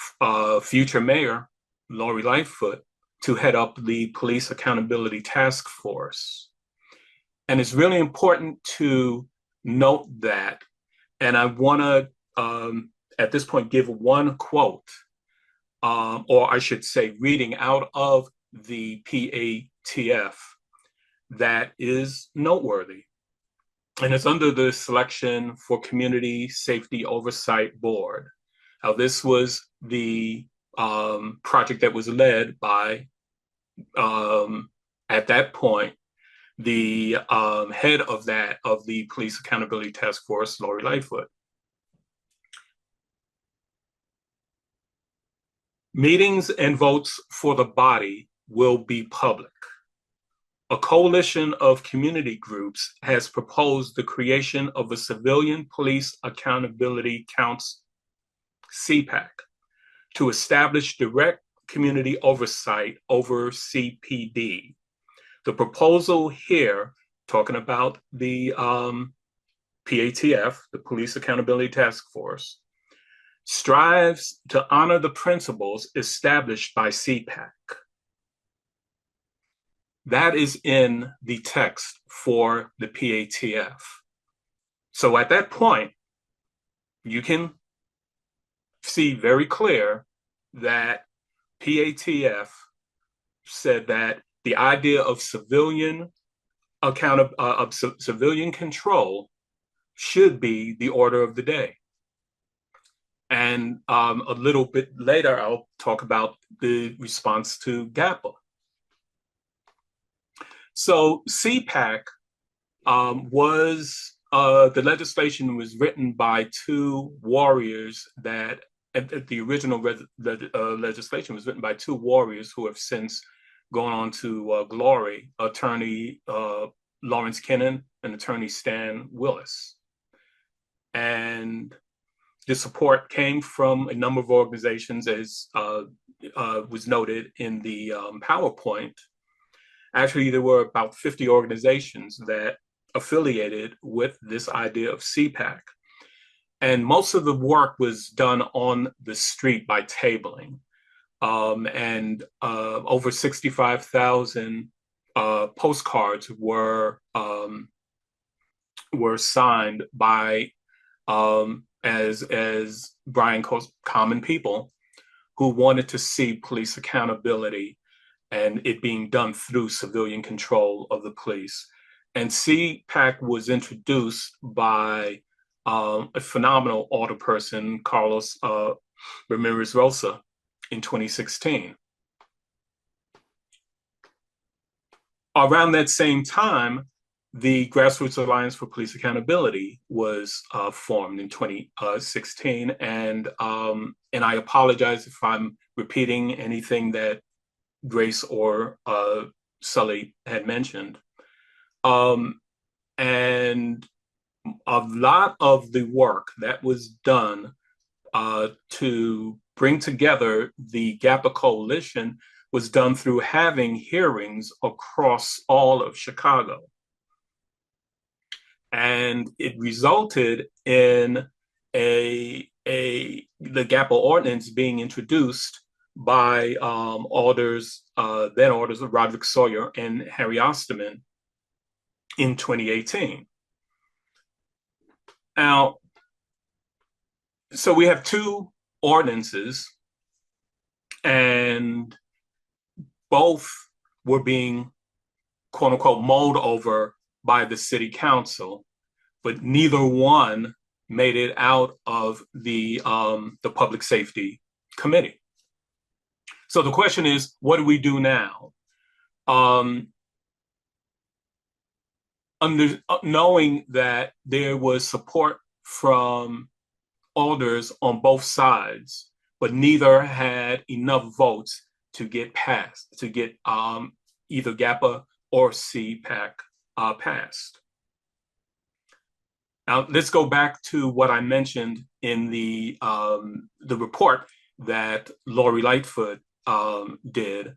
future mayor, Lori Lightfoot, to head up the Police Accountability Task Force. And it's really important to note that. And I want to, at this point, give one quote, or I should say, reading out of the PATF that is noteworthy. And it's under the Selection for Community Safety Oversight Board. Now, this was the project that was led by, at that point, the head of the Police Accountability Task Force, Lori Lightfoot. Meetings and votes for the body will be public. A coalition of community groups has proposed the creation of a Civilian Police Accountability Council, CPAC, to establish direct community oversight over CPD. The proposal here, talking about the PATF, the Police Accountability Task Force, strives to honor the principles established by CPAC. That is in the text for the PATF. So at that point, you can see very clear that PATF said that the idea of civilian civilian control should be the order of the day. And a little bit later, I'll talk about the response to GAPA. So CPAC was, the legislation was written by two warriors that, the original legislation was written by two warriors who have since gone on to glory, Attorney Lawrence Kennan and Attorney Stan Willis. And the support came from a number of organizations, as was noted in the PowerPoint. Actually, there were about 50 organizations that affiliated with this idea of CPAC. And most of the work was done on the street by tabling. And over 65,000 postcards were signed by, as Brian calls, common people who wanted to see police accountability and it being done through civilian control of the police. And CPAC was introduced by a phenomenal alderperson, Carlos Ramirez Rosa, in 2016. Around that same time, the Grassroots Alliance for Police Accountability was formed in 2016. And I apologize if I'm repeating anything that Grace or Sully had mentioned. And a lot of the work that was done to bring together the GAPA Coalition was done through having hearings across all of Chicago. And it resulted in the GAPA ordinance being introduced by then alders of Roderick Sawyer and Harry Osterman in 2018. Now, so we have two ordinances, and both were being, quote unquote, mulled over by the city council, but neither one made it out of the public safety committee. So the question is, what do we do now? Knowing that there was support from alders on both sides, but neither had enough votes to get passed, to get either GAPA or CPAC passed. Now, let's go back to what I mentioned in the report that Lori Lightfoot did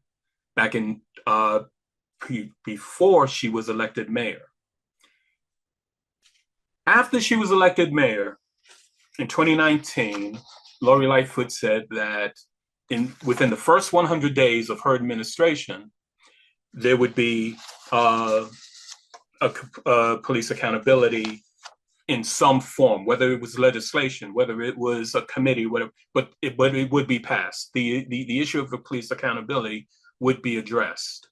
back in before she was elected mayor. After she was elected mayor in 2019, Lori Lightfoot said that within the first 100 days of her administration, there would be police accountability in some form, whether it was legislation, whether it was a committee, whatever, but it would be passed. The issue of the police accountability would be addressed.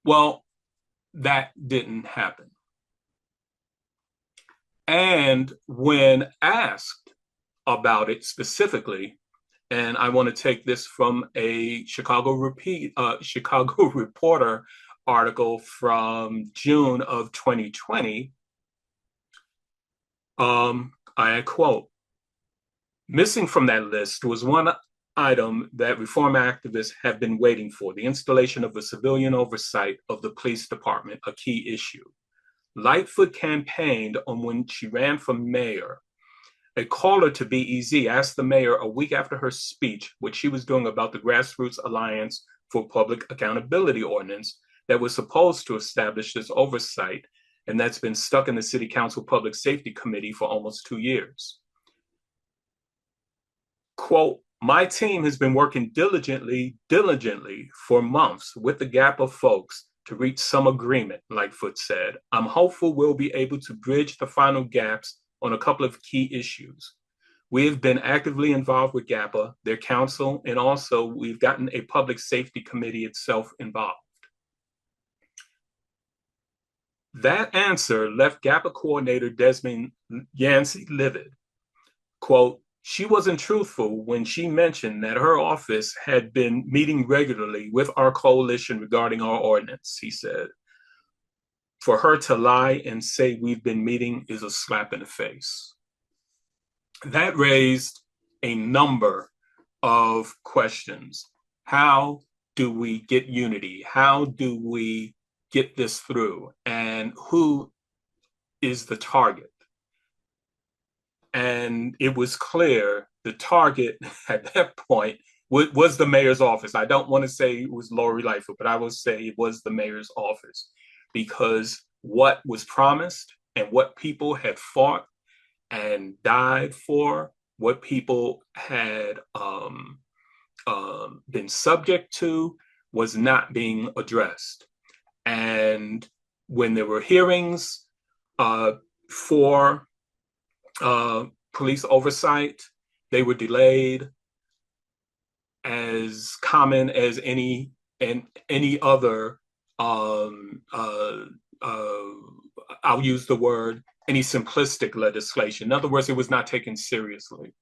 Well, that didn't happen. And when asked about it specifically, and I want to take this from a Chicago Reporter article from June of 2020, I quote, "Missing from that list was one item that reform activists have been waiting for, the installation of a civilian oversight of the police department, a key issue. Lightfoot campaigned on when she ran for mayor. A caller to BEZ asked the mayor a week after her speech what she was doing about the Grassroots Alliance for Public Accountability ordinance that was supposed to establish this oversight, and that's been stuck in the City Council Public Safety Committee for almost 2 years. Quote, "My team has been working diligently for months with the GAPA folks to reach some agreement," Lightfoot said. "I'm hopeful we'll be able to bridge the final gaps on a couple of key issues. We have been actively involved with GAPA, their council, and also we've gotten a public safety committee itself involved." That answer left GAPA Coordinator Desmond Yancey livid. Quote, "She wasn't truthful when she mentioned that her office had been meeting regularly with our coalition regarding our ordinance," he said. "For her to lie and say we've been meeting is a slap in the face." That raised a number of questions. How do we get unity? How do we get this through? And who is the target? And it was clear the target at that point was the mayor's office. I don't want to say it was Lori Lightfoot, but I will say it was the mayor's office, because what was promised and what people had fought and died for, what people had been subject to, was not being addressed. And when there were hearings for police oversight, they were delayed, as common as any other, I'll use the word, any simplistic legislation. In other words, it was not taken seriously.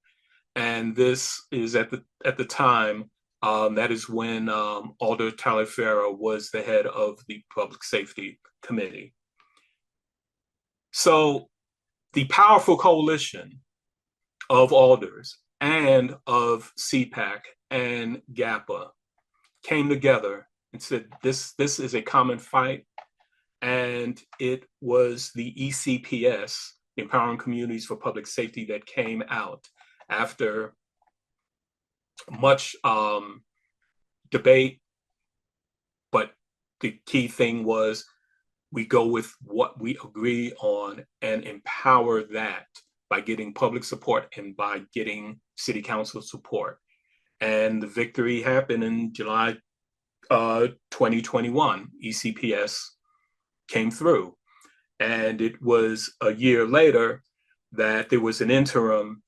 And this is at the time, that is when Alder Taliaferro was the head of the Public Safety Committee. So the powerful coalition of alders and of CPAC and GAPA came together and said, this is a common fight. And it was the ECPS, Empowering Communities for Public Safety, that came out after much debate. But the key thing was, we go with what we agree on and empower that by getting public support and by getting city council support. And the victory happened in July 2021. ECPS came through. And it was a year later that there was an interim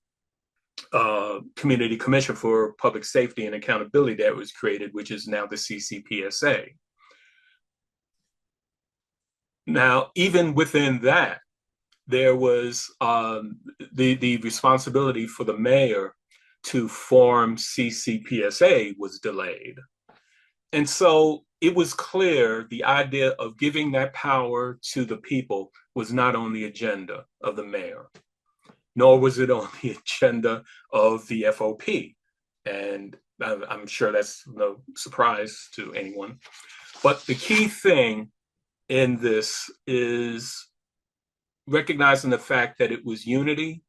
Community Commission for Public Safety and Accountability that was created, which is now the CCPSA. Now, even within that, there was the responsibility for the mayor to form CCPSA was delayed. And so it was clear the idea of giving that power to the people was not on the agenda of the mayor, nor was it on the agenda of the FOP. And I'm sure that's no surprise to anyone. But the key thing in this is recognizing the fact that it was unity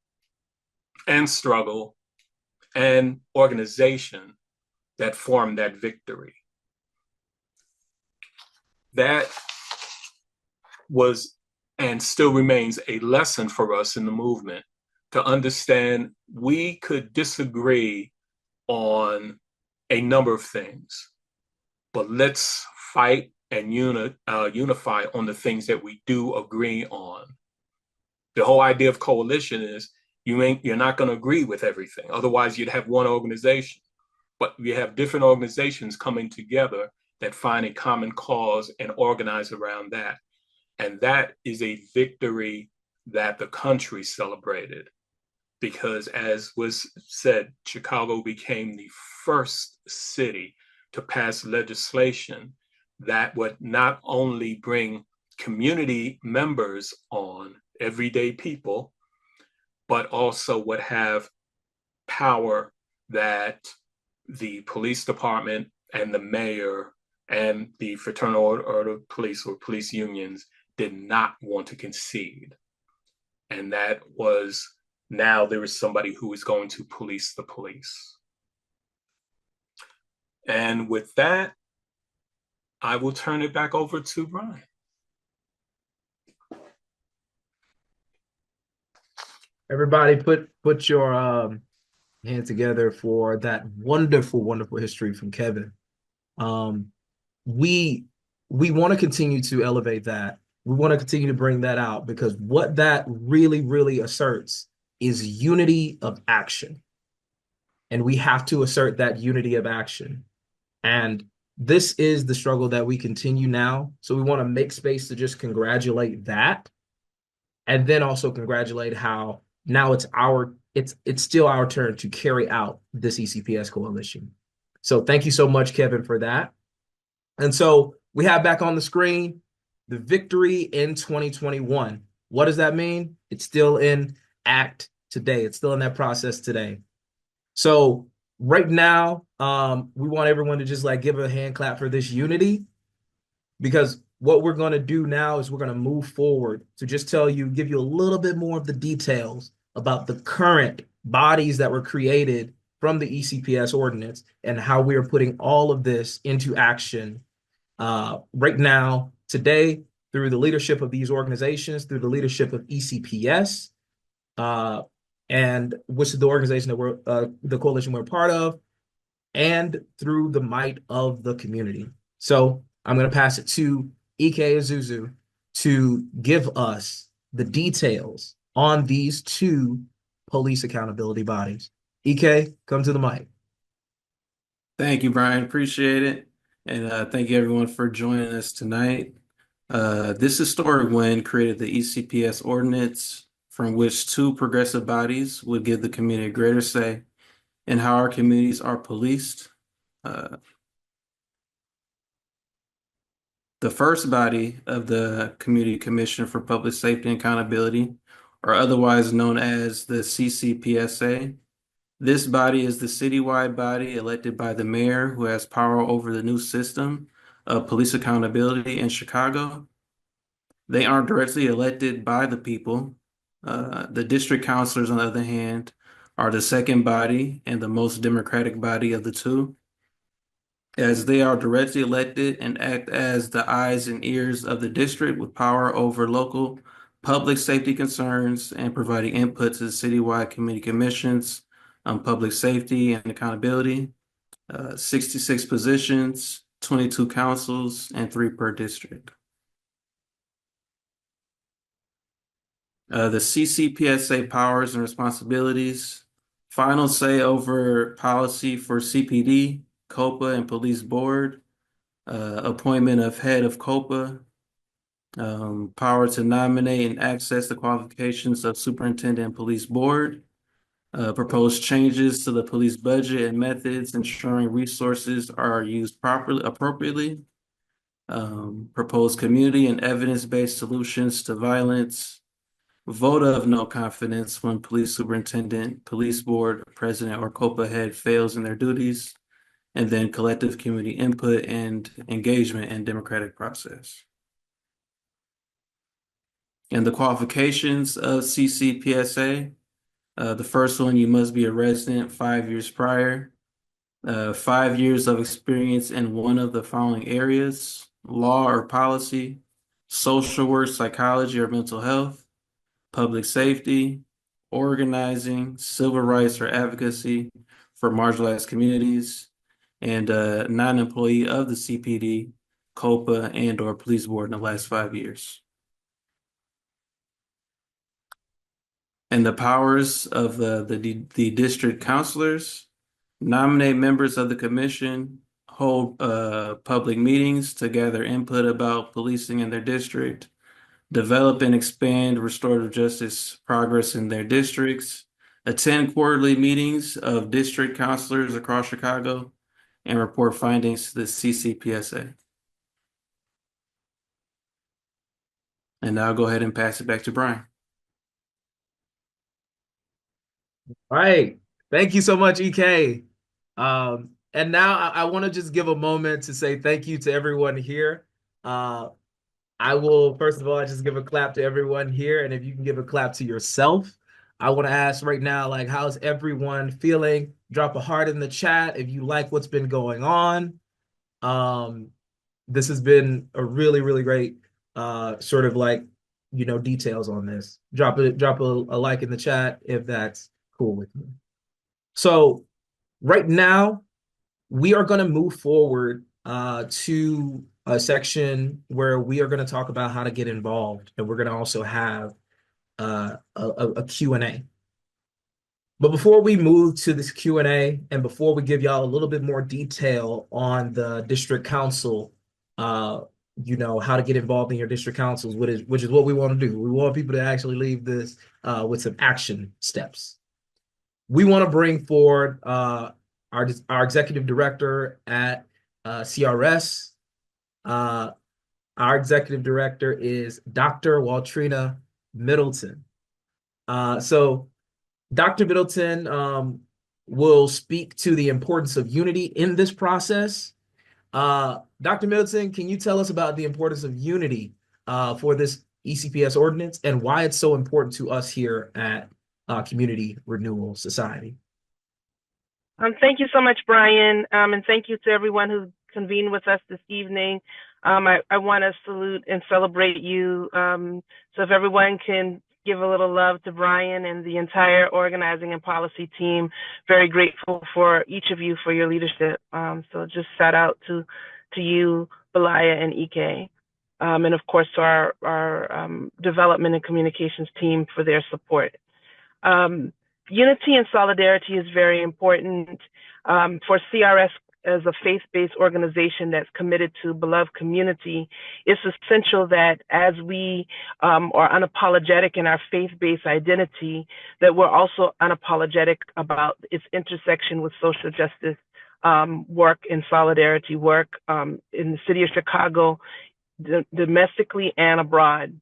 and struggle and organization that formed that victory. That was and still remains a lesson for us in the movement, to understand we could disagree on a number of things, but let's fight and unify on the things that we do agree on. The whole idea of coalition is you're not going to agree with everything. Otherwise, you'd have one organization. But we have different organizations coming together that find a common cause and organize around that. And that is a victory that the country celebrated. Because as was said, Chicago became the first city to pass legislation that would not only bring community members on, everyday people, but also would have power that the police department and the mayor and the fraternal order of police or police unions did not want to concede. And that was, now there is somebody who is going to police the police. And with that, I will turn it back over to Brian. Everybody put your hand together for that wonderful, wonderful history from Kevin. We want to continue to elevate that. We want to continue to bring that out, because what that really, really asserts is unity of action. And we have to assert that unity of action. And this is the struggle that we continue now. So we want to make space to just congratulate that. And then also congratulate how now it's still our turn to carry out this ECPS coalition. So thank you so much, Kevin, for that. And so we have back on the screen the victory in 2021. What does that mean? It's still in act today. It's still in that process today. So right now, we want everyone to just like give a hand clap for this unity, because what we're going to do now is we're going to move forward to just give you a little bit more of the details about the current bodies that were created from the ECPS ordinance and how we are putting all of this into action right now, today, through the leadership of these organizations, through the leadership of ECPS, and which is the organization that the coalition we're part of, and through the might of the community. So I'm going to pass it to Ike Azuzu to give us the details on these two police accountability bodies. Ike, come to the mic. Thank you, Brian. Appreciate it. And thank you, everyone, for joining us tonight. This historic win created the ECPS ordinance, from which two progressive bodies would give the community a greater say in how our communities are policed. The first body of the Community Commission for Public Safety and Accountability, or otherwise known as the CCPSA. This body is the citywide body elected by the mayor, who has power over the new system of police accountability in Chicago. They aren't directly elected by the people. The district councilors, on the other hand, are the second body and the most democratic body of the two, as they are directly elected and act as the eyes and ears of the district with power over local public safety concerns and providing input to the citywide community commissions on public safety and accountability. 66 positions, 22 councils, and 3 per district. The CCPSA powers and responsibilities: final say over policy for CPD, COPA, and police board, appointment of head of COPA, power to nominate and access the qualifications of superintendent and police board, proposed changes to the police budget and methods, ensuring resources are used appropriately, proposed community and evidence-based solutions to violence, vote of no confidence when police superintendent, police board, president, or COPA head fails in their duties, and then collective community input and engagement in democratic process. And the qualifications of CCPSA: the first one, you must be a resident 5 years prior, 5 years of experience in one of the following areas: law or policy, social work, psychology, or mental health, public safety, organizing, civil rights or advocacy for marginalized communities, and non-employee of the CPD, COPA, and/or police board in the last 5 years. And the powers of the district counselors: nominate members of the commission, hold public meetings to gather input about policing in their district, develop and expand restorative justice progress in their districts, attend quarterly meetings of district counselors across Chicago, and report findings to the CCPSA. And now I'll go ahead and pass it back to Brian. All right. Thank you so much, EK. And now I want to just give a moment to say thank you to everyone here. I will, first of all, I just give a clap to everyone here. And if you can give a clap to yourself, I want to ask right now, like, how's everyone feeling? Drop a heart in the chat if you like what's been going on. This has been a really, really great sort of like, details on this. Drop a like in the chat if that's cool with me. So right now, we are going to move forward to a section where we are going to talk about how to get involved, and we're going to also have a Q&A. But before we move to this Q&A, and before we give y'all a little bit more detail on the district council, how to get involved in your district councils, which is what we want to do. We want people to actually leave this with some action steps. We want to bring forward our executive director at CRS. Our executive director is Dr. Waltrina Middleton. So Dr. Middleton will speak to the importance of unity in this process. Dr. Middleton, can you tell us about the importance of unity for this ECPS ordinance and why it's so important to us here at Community Renewal Society? Thank you so much, Brian, and thank you to everyone who convened with us this evening. I want to salute and celebrate you. So if everyone can give a little love to Brian and the entire organizing and policy team, very grateful for each of you for your leadership. So just shout out to you, Belaya and EK, and of course to our development and communications team for their support. Unity and solidarity is very important for CRS as a faith-based organization that's committed to beloved community. It's essential that as we are unapologetic in our faith-based identity, that we're also unapologetic about its intersection with social justice work and solidarity work in the city of Chicago, domestically and abroad.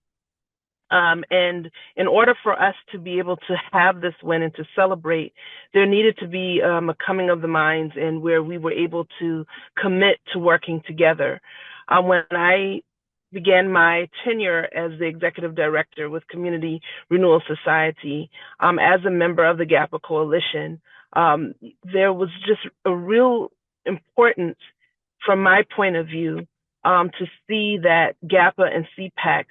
And in order for us to be able to have this win and to celebrate, there needed to be a coming of the minds and where we were able to commit to working together. When I began my tenure as the executive director with Community Renewal Society, as a member of the GAPA Coalition, there was just a real importance from my point of view to see that GAPA and CPAC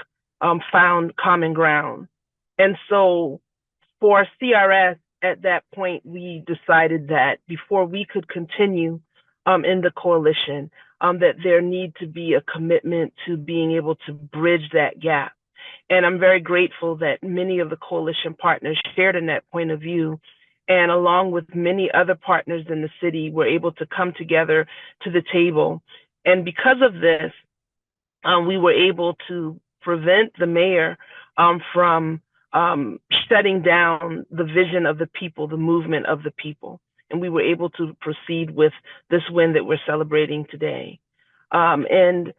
found common ground. And so for CRS at that point, we decided that before we could continue in the coalition, that there need to be a commitment to being able to bridge that gap. And I'm very grateful that many of the coalition partners shared in that point of view, and along with many other partners in the city, were able to come together to the table. And because of this, we were able to prevent the mayor from shutting down the vision of the people, the movement of the people. And we were able to proceed with this win that we're celebrating today. And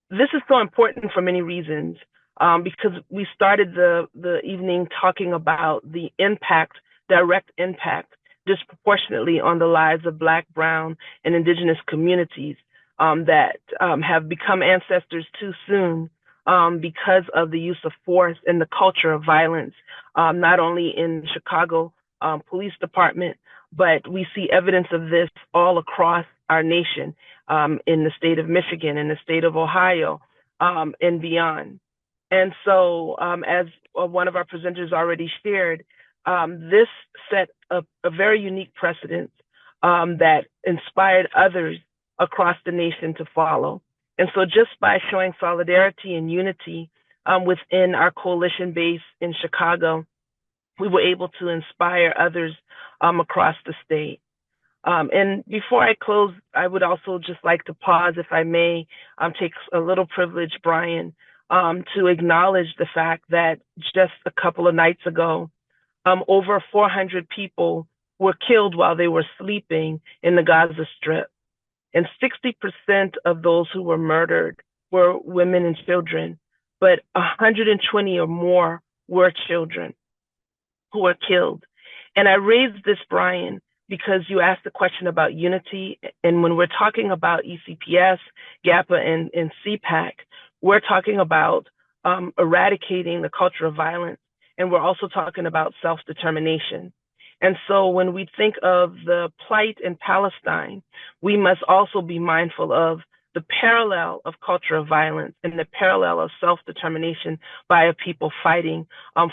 this is so important for many reasons, because we started the evening talking about the impact, direct impact, disproportionately on the lives of Black, Brown, and Indigenous communities that have become ancestors too soon, because of the use of force and the culture of violence, not only in Chicago Police Department, but we see evidence of this all across our nation, in the state of Michigan, in the state of Ohio, and beyond. And so, as one of our presenters already shared, this set a very unique precedent that inspired others across the nation to follow. And so just by showing solidarity and unity within our coalition base in Chicago, we were able to inspire others across the state. And before I close, I would also just like to pause, if I may, take a little privilege, Brian, to acknowledge the fact that just a couple of nights ago, over 400 people were killed while they were sleeping in the Gaza Strip. And 60% of those who were murdered were women and children, but 120 or more were children who were killed. And I raised this, Brian, because you asked the question about unity. And when we're talking about ECPS, GAPA, and CPAC, we're talking about eradicating the culture of violence. And we're also talking about self-determination. And so when we think of the plight in Palestine, we must also be mindful of the parallel of culture of violence and the parallel of self-determination by a people fighting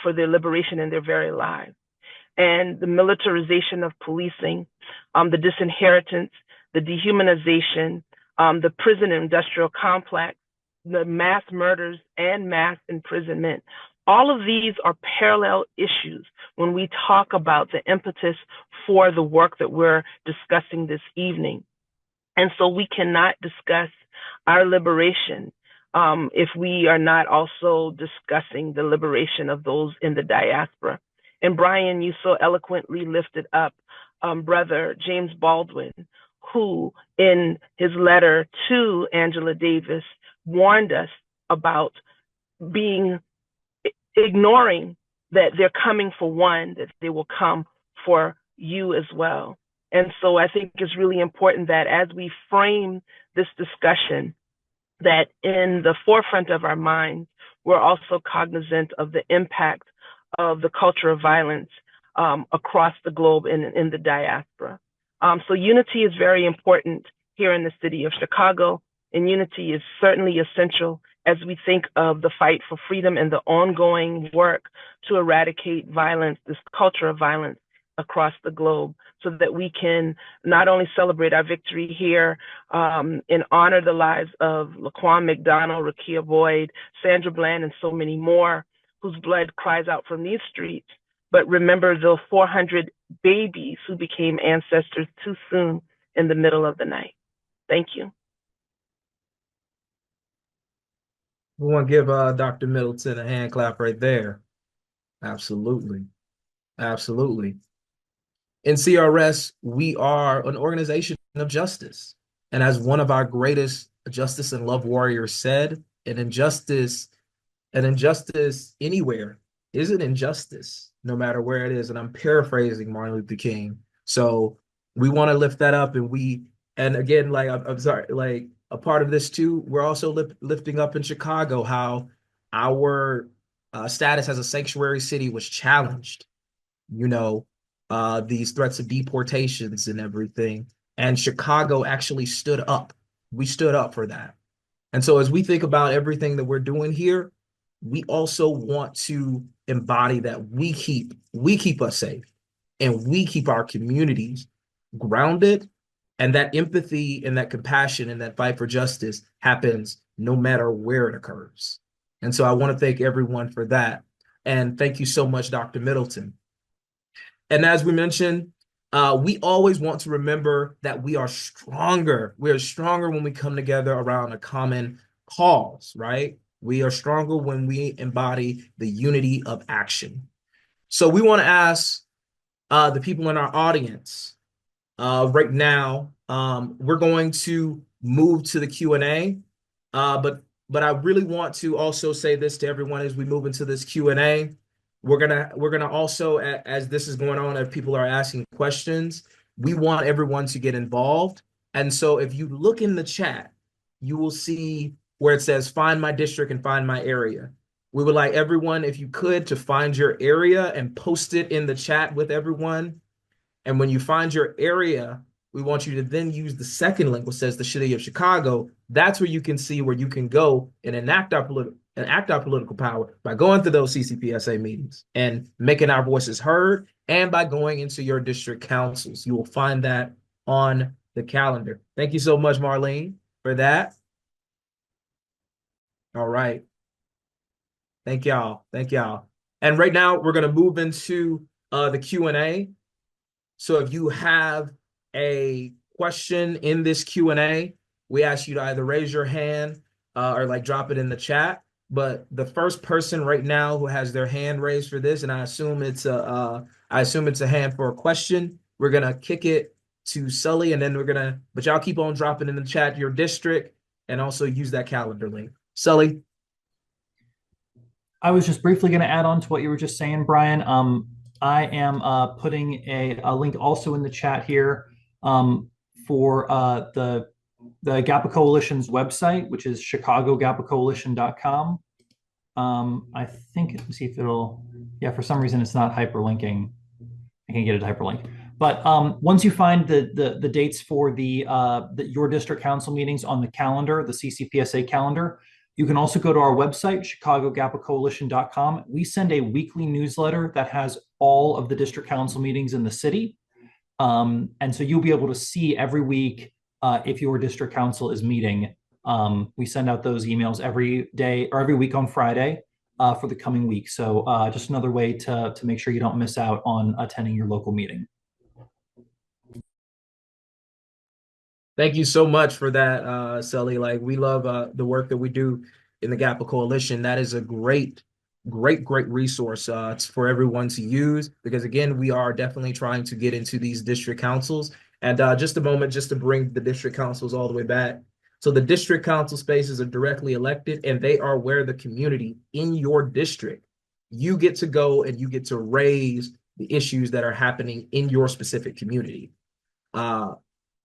for their liberation in their very lives. And the militarization of policing, the disinheritance, the dehumanization, the prison industrial complex, the mass murders and mass imprisonment. All of these are parallel issues when we talk about the impetus for the work that we're discussing this evening. And so we cannot discuss our liberation if we are not also discussing the liberation of those in the diaspora. And Brian, you so eloquently lifted up Brother James Baldwin, who in his letter to Angela Davis warned us about ignoring that they're coming for one, that they will come for you as well. And so I think it's really important that as we frame this discussion, that in the forefront of our minds, we're also cognizant of the impact of the culture of violence across the globe in the diaspora. So unity is very important here in the city of Chicago, and unity is certainly essential as we think of the fight for freedom and the ongoing work to eradicate violence, this culture of violence across the globe, so that we can not only celebrate our victory here and honor the lives of Laquan McDonald, Rakia Boyd, Sandra Bland, and so many more whose blood cries out from these streets, but remember the 400 babies who became ancestors too soon in the middle of the night. Thank you. We want to give Dr. Middleton a hand clap right there. Absolutely. Absolutely. In CRS, we are an organization of justice. And as one of our greatest justice and love warriors said, an injustice anywhere is an injustice, no matter where it is. And I'm paraphrasing Martin Luther King. So we want to lift that up. And again, like, I'm sorry, like, a part of this too, we're also lifting up in Chicago how our status as a sanctuary city was challenged, these threats of deportations and everything. And Chicago actually stood up. We stood up for that. And so as we think about everything that we're doing here, we also want to embody that we keep us safe and we keep our communities grounded. And that empathy and that compassion and that fight for justice happens no matter where it occurs. And so I want to thank everyone for that. And thank you so much, Dr. Middleton. And as we mentioned, we always want to remember that we are stronger. We are stronger when we come together around a common cause, right? We are stronger when we embody the unity of action. So we want to ask the people in our audience, right now, we're going to move to the Q&A, but I really want to also say this to everyone as we move into this Q&A. We're gonna also, as this is going on, as people are asking questions, we want everyone to get involved. And so if you look in the chat, you will see where it says find my district and find my area. We would like everyone, if you could, to find your area and post it in the chat with everyone. And when you find your area, we want you to then use the second link, which says the City of Chicago. That's where you can see where you can go and enact our political power by going to those CCPSA meetings and making our voices heard, and by going into your district councils. You will find that on the calendar. Thank you so much, Marlene, for that. All right. Thank y'all. Thank y'all. And right now we're going to move into the Q&A. So if you have a question in this Q&A, we ask you to either raise your hand or like drop it in the chat. But the first person right now who has their hand raised for this, and I assume it's a hand for a question, we're gonna kick it to Sully, and then but y'all keep on dropping in the chat your district and also use that calendar link. Sully. I was just briefly going to add on to what you were just saying, Brian. I am putting a link also in the chat here for the GAPA Coalition's website, which is chicagogapacoalition.com. I think, let me see if it'll, yeah, for some reason it's not hyperlinking. I can't get it to hyperlink. But once you find the dates for your district council meetings on the calendar, the CCPSA calendar, you can also go to our website, chicagogapacoalition.com. We send a weekly newsletter that has all of the district council meetings in the city. And so you'll be able to see every week if your district council is meeting. We send out those emails every day or every week on Friday for the coming week. So just another way to make sure you don't miss out on attending your local meeting. Thank you so much for that, Sully. Like, we love the work that we do in the GAPA Coalition. That is a great resource for everyone to use, because again, we are definitely trying to get into these district councils. And just a moment, just to bring the district councils all the way back. So the district council spaces are directly elected, and they are where the community in your district, you get to go and you get to raise the issues that are happening in your specific community.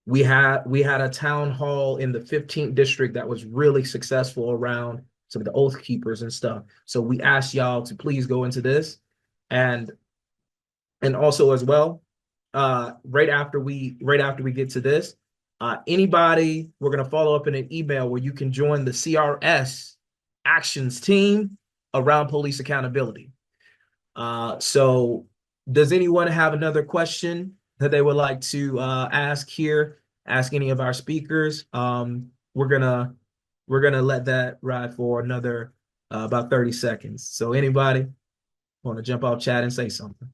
We had a town hall in the 15th district that was really successful around some of the oath keepers and stuff. So we asked y'all to please go into this, and also as well, right after we get to this, anybody, we're gonna follow up in an email where you can join the CRS actions team around police accountability. So does anyone have another question that they would like to ask any of our speakers? We're gonna let that ride for another about 30 seconds. So anybody want to jump off chat and say something?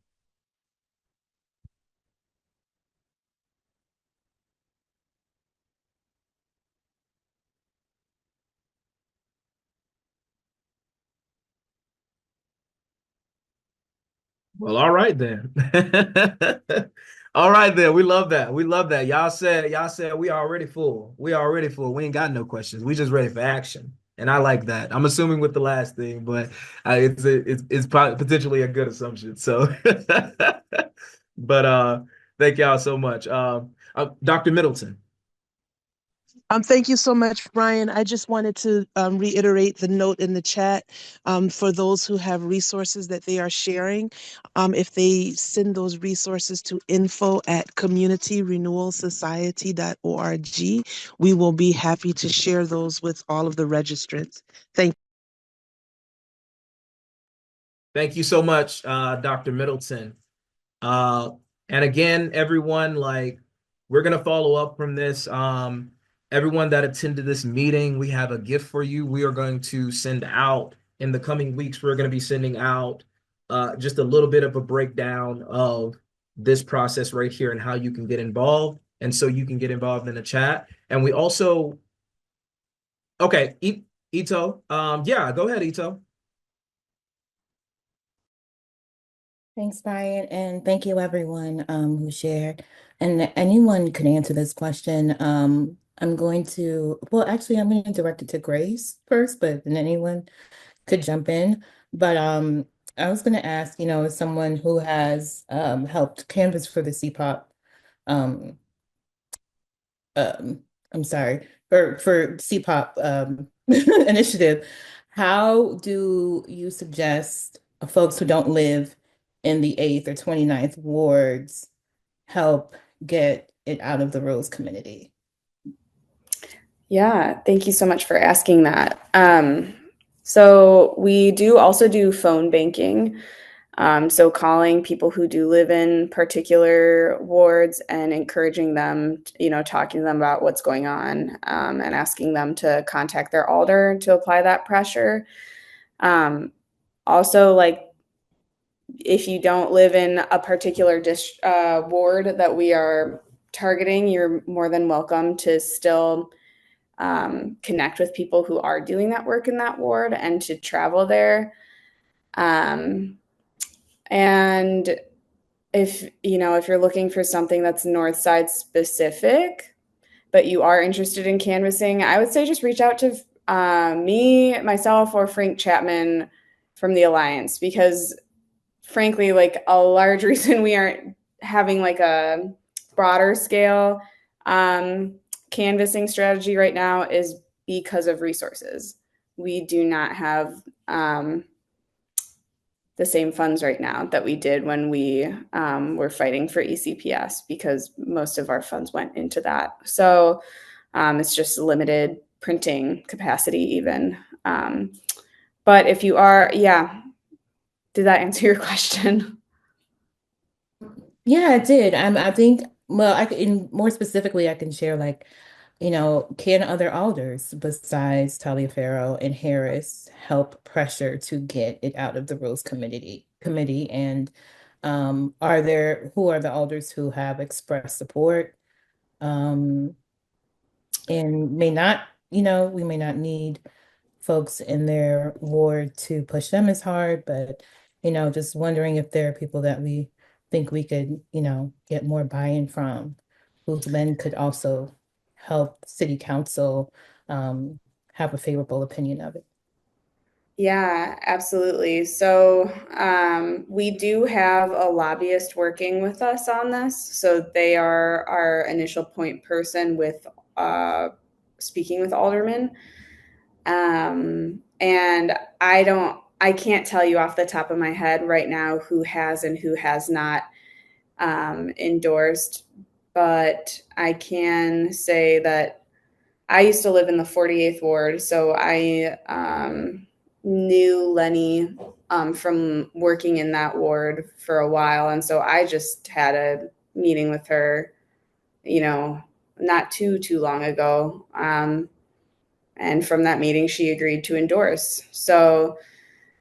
Well, all right then. All right then. We love that. We love that. Y'all said we already full. We already full. We ain't got no questions. We just ready for action. And I like that. I'm assuming with the last thing, but it's probably potentially a good assumption. So, but thank y'all so much. Dr. Middleton. Thank you so much, Brian. I just wanted to reiterate the note in the chat for those who have resources that they are sharing. If they send those resources to info@communityrenewalsociety.org, we will be happy to share those with all of the registrants. Thank you. Thank you so much, Dr. Middleton. And again, everyone, like, we're going to follow up from this. Everyone that attended this meeting, we have a gift for you. We are going to send out in the coming weeks, we're going to be sending out just a little bit of a breakdown of this process right here and how you can get involved. And so you can get involved in the chat. And we also, okay, Ito, yeah, go ahead, Ito. Thanks, Brian, and thank you everyone who shared. And anyone could answer this question. I'm going to direct it to Grace first, but then anyone could jump in. But I was going to ask, as someone who has helped canvas for the CPOP, I'm sorry, for CPOP initiative, how do you suggest folks who don't live in the 8th or 29th wards help get it out of the Rose community? Yeah, thank you so much for asking that. So we do also do phone banking. So calling people who do live in particular wards and encouraging them, talking to them about what's going on, and asking them to contact their alder to apply that pressure. Also, like, if you don't live in a particular ward that we are targeting, you're more than welcome to still connect with people who are doing that work in that ward and to travel there. And if you're looking for something that's north side specific, but you are interested in canvassing, I would say just reach out to me, myself, or Frank Chapman from the Alliance, because frankly, like, a large reason we aren't having like a broader scale canvassing strategy right now is because of resources. We do not have the same funds right now that we did when we were fighting for ECPS, because most of our funds went into that. So it's just limited printing capacity even. But if you are, did that answer your question? Yeah, it did. I think, well, more specifically, I can share, like, can other alders besides Taliaferro and Harris help pressure to get it out of the Rules Committee? And who are the alders who have expressed support? And may not, we may not need folks in their ward to push them as hard, but just wondering if there are people that we think we could, get more buy-in from, who then could also help city council have a favorable opinion of it. Yeah, absolutely. So we do have a lobbyist working with us on this. So they are our initial point person with speaking with aldermen. And I can't tell you off the top of my head right now who has and who has not endorsed, but I can say that I used to live in the 48th ward, so I knew Lenny from working in that ward for a while, and so I just had a meeting with her, not too long ago. And from that meeting, she agreed to endorse. So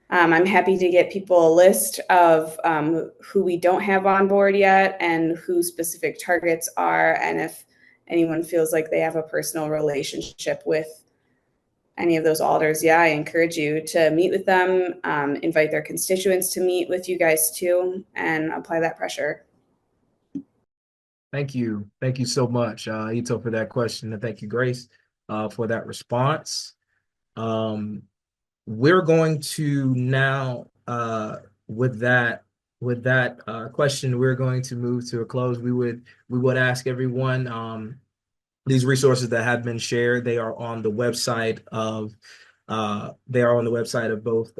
I'm happy to get people a list of who we don't have on board yet and who specific targets are. And if anyone feels like they have a personal relationship with any of those alders, I encourage you to meet with them, invite their constituents to meet with you guys too, and apply that pressure. Thank you. Thank you so much, Ito, for that question. And thank you, Grace, for that response. We're going to now, with that question, we're going to move to a close. We would ask everyone, these resources that have been shared, they are on the website of both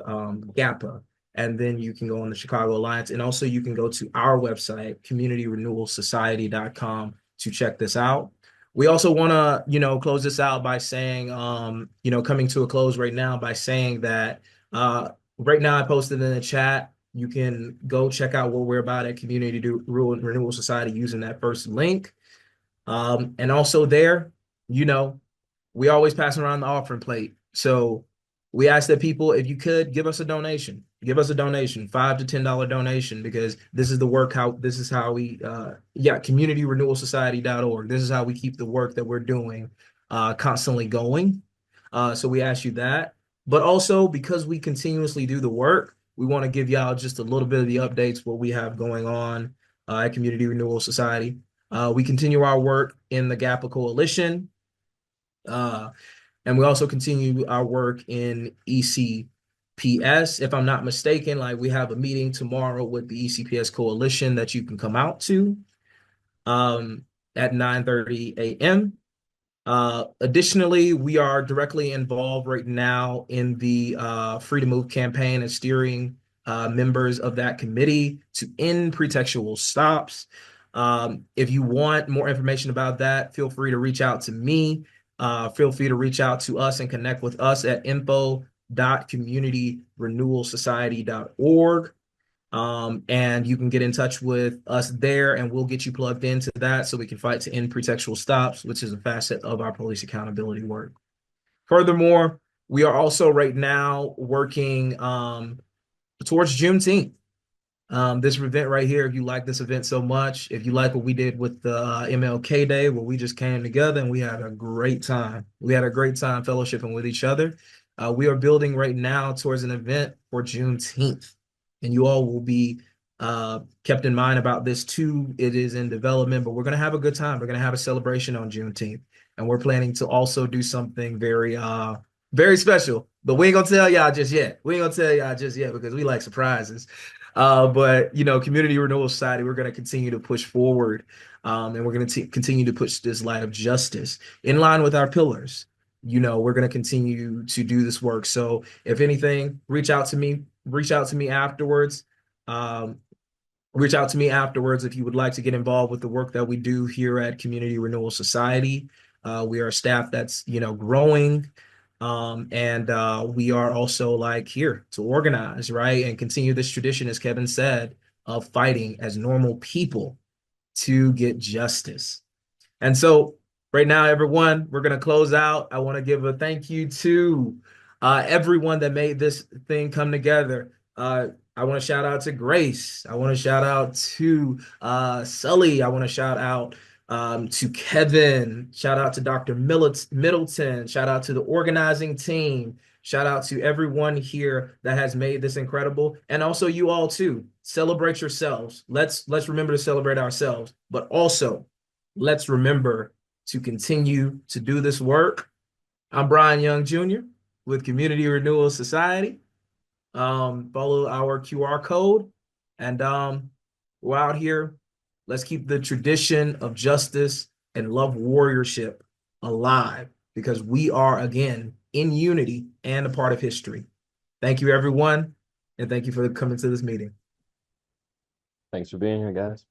GAPA, and then you can go on the Chicago Alliance, and also you can go to our website, communityrenewalsociety.com, to check this out. We also want to, close this out by saying, coming to a close right now by saying that right now I posted in the chat, you can go check out what we're about at Community Renewal Society using that first link. And also there, we always pass around the offering plate. So we ask that people, if you could, give us a donation, $5 to $10 donation, because this is the work, this is how we, communityrenewalsociety.org. This is how we keep the work that we're doing constantly going. So we ask you that, but also because we continuously do the work, we want to give y'all just a little bit of the updates, what we have going on at Community Renewal Society. We continue our work in the GAPA Coalition. And we also continue our work in ECPS. If I'm not mistaken, like, we have a meeting tomorrow with the ECPS Coalition that you can come out to at 9:30 a.m. Additionally, we are directly involved right now in the Free to Move campaign and steering members of that committee to end pretextual stops. If you want more information about that, feel free to reach out to me. Feel free to reach out to us and connect with us at info.communityrenewalsociety.org. And you can get in touch with us there and we'll get you plugged into that so we can fight to end pretextual stops, which is a facet of our police accountability work. Furthermore, we are also right now working towards Juneteenth. This event right here, if you like this event so much, if you like what we did with the MLK Day, where we just came together and we had a great time. We had a great time fellowshipping with each other. We are building right now towards an event for Juneteenth. And you all will be kept in mind about this too. It is in development, but we're going to have a good time. We're going to have a celebration on Juneteenth. And we're planning to also do something very, very special. But we ain't going to tell y'all just yet. We ain't going to tell y'all just yet because we like surprises. But, you know, Community Renewal Society, we're going to continue to push forward. And we're going to continue to push this light of justice in line with our pillars. You know, we're going to continue to do this work. So if anything, reach out to me afterwards. Reach out to me afterwards if you would like to get involved with the work that we do here at Community Renewal Society. We are a staff that's, you know, growing. And we are also like here to organize, right? And continue this tradition, as Kevin said, of fighting as normal people to get justice. And so right now, everyone, we're going to close out. I want to give a thank you to everyone that made this thing come together. I want to shout out to Grace. I want to shout out to Sully. I want to shout out to Kevin. Shout out to Dr. Middleton. Shout out to the organizing team. Shout out to everyone here that has made this incredible. And also you all too. Celebrate yourselves. Let's remember to celebrate ourselves, but also let's remember to continue to do this work. I'm Brian Young Jr. with Community Renewal Society. Follow our QR code and we're out here. Let's keep the tradition of justice and love warriorship alive because we are, again, in unity and a part of history. Thank you, everyone, and thank you for coming to this meeting. Thanks for being here, guys.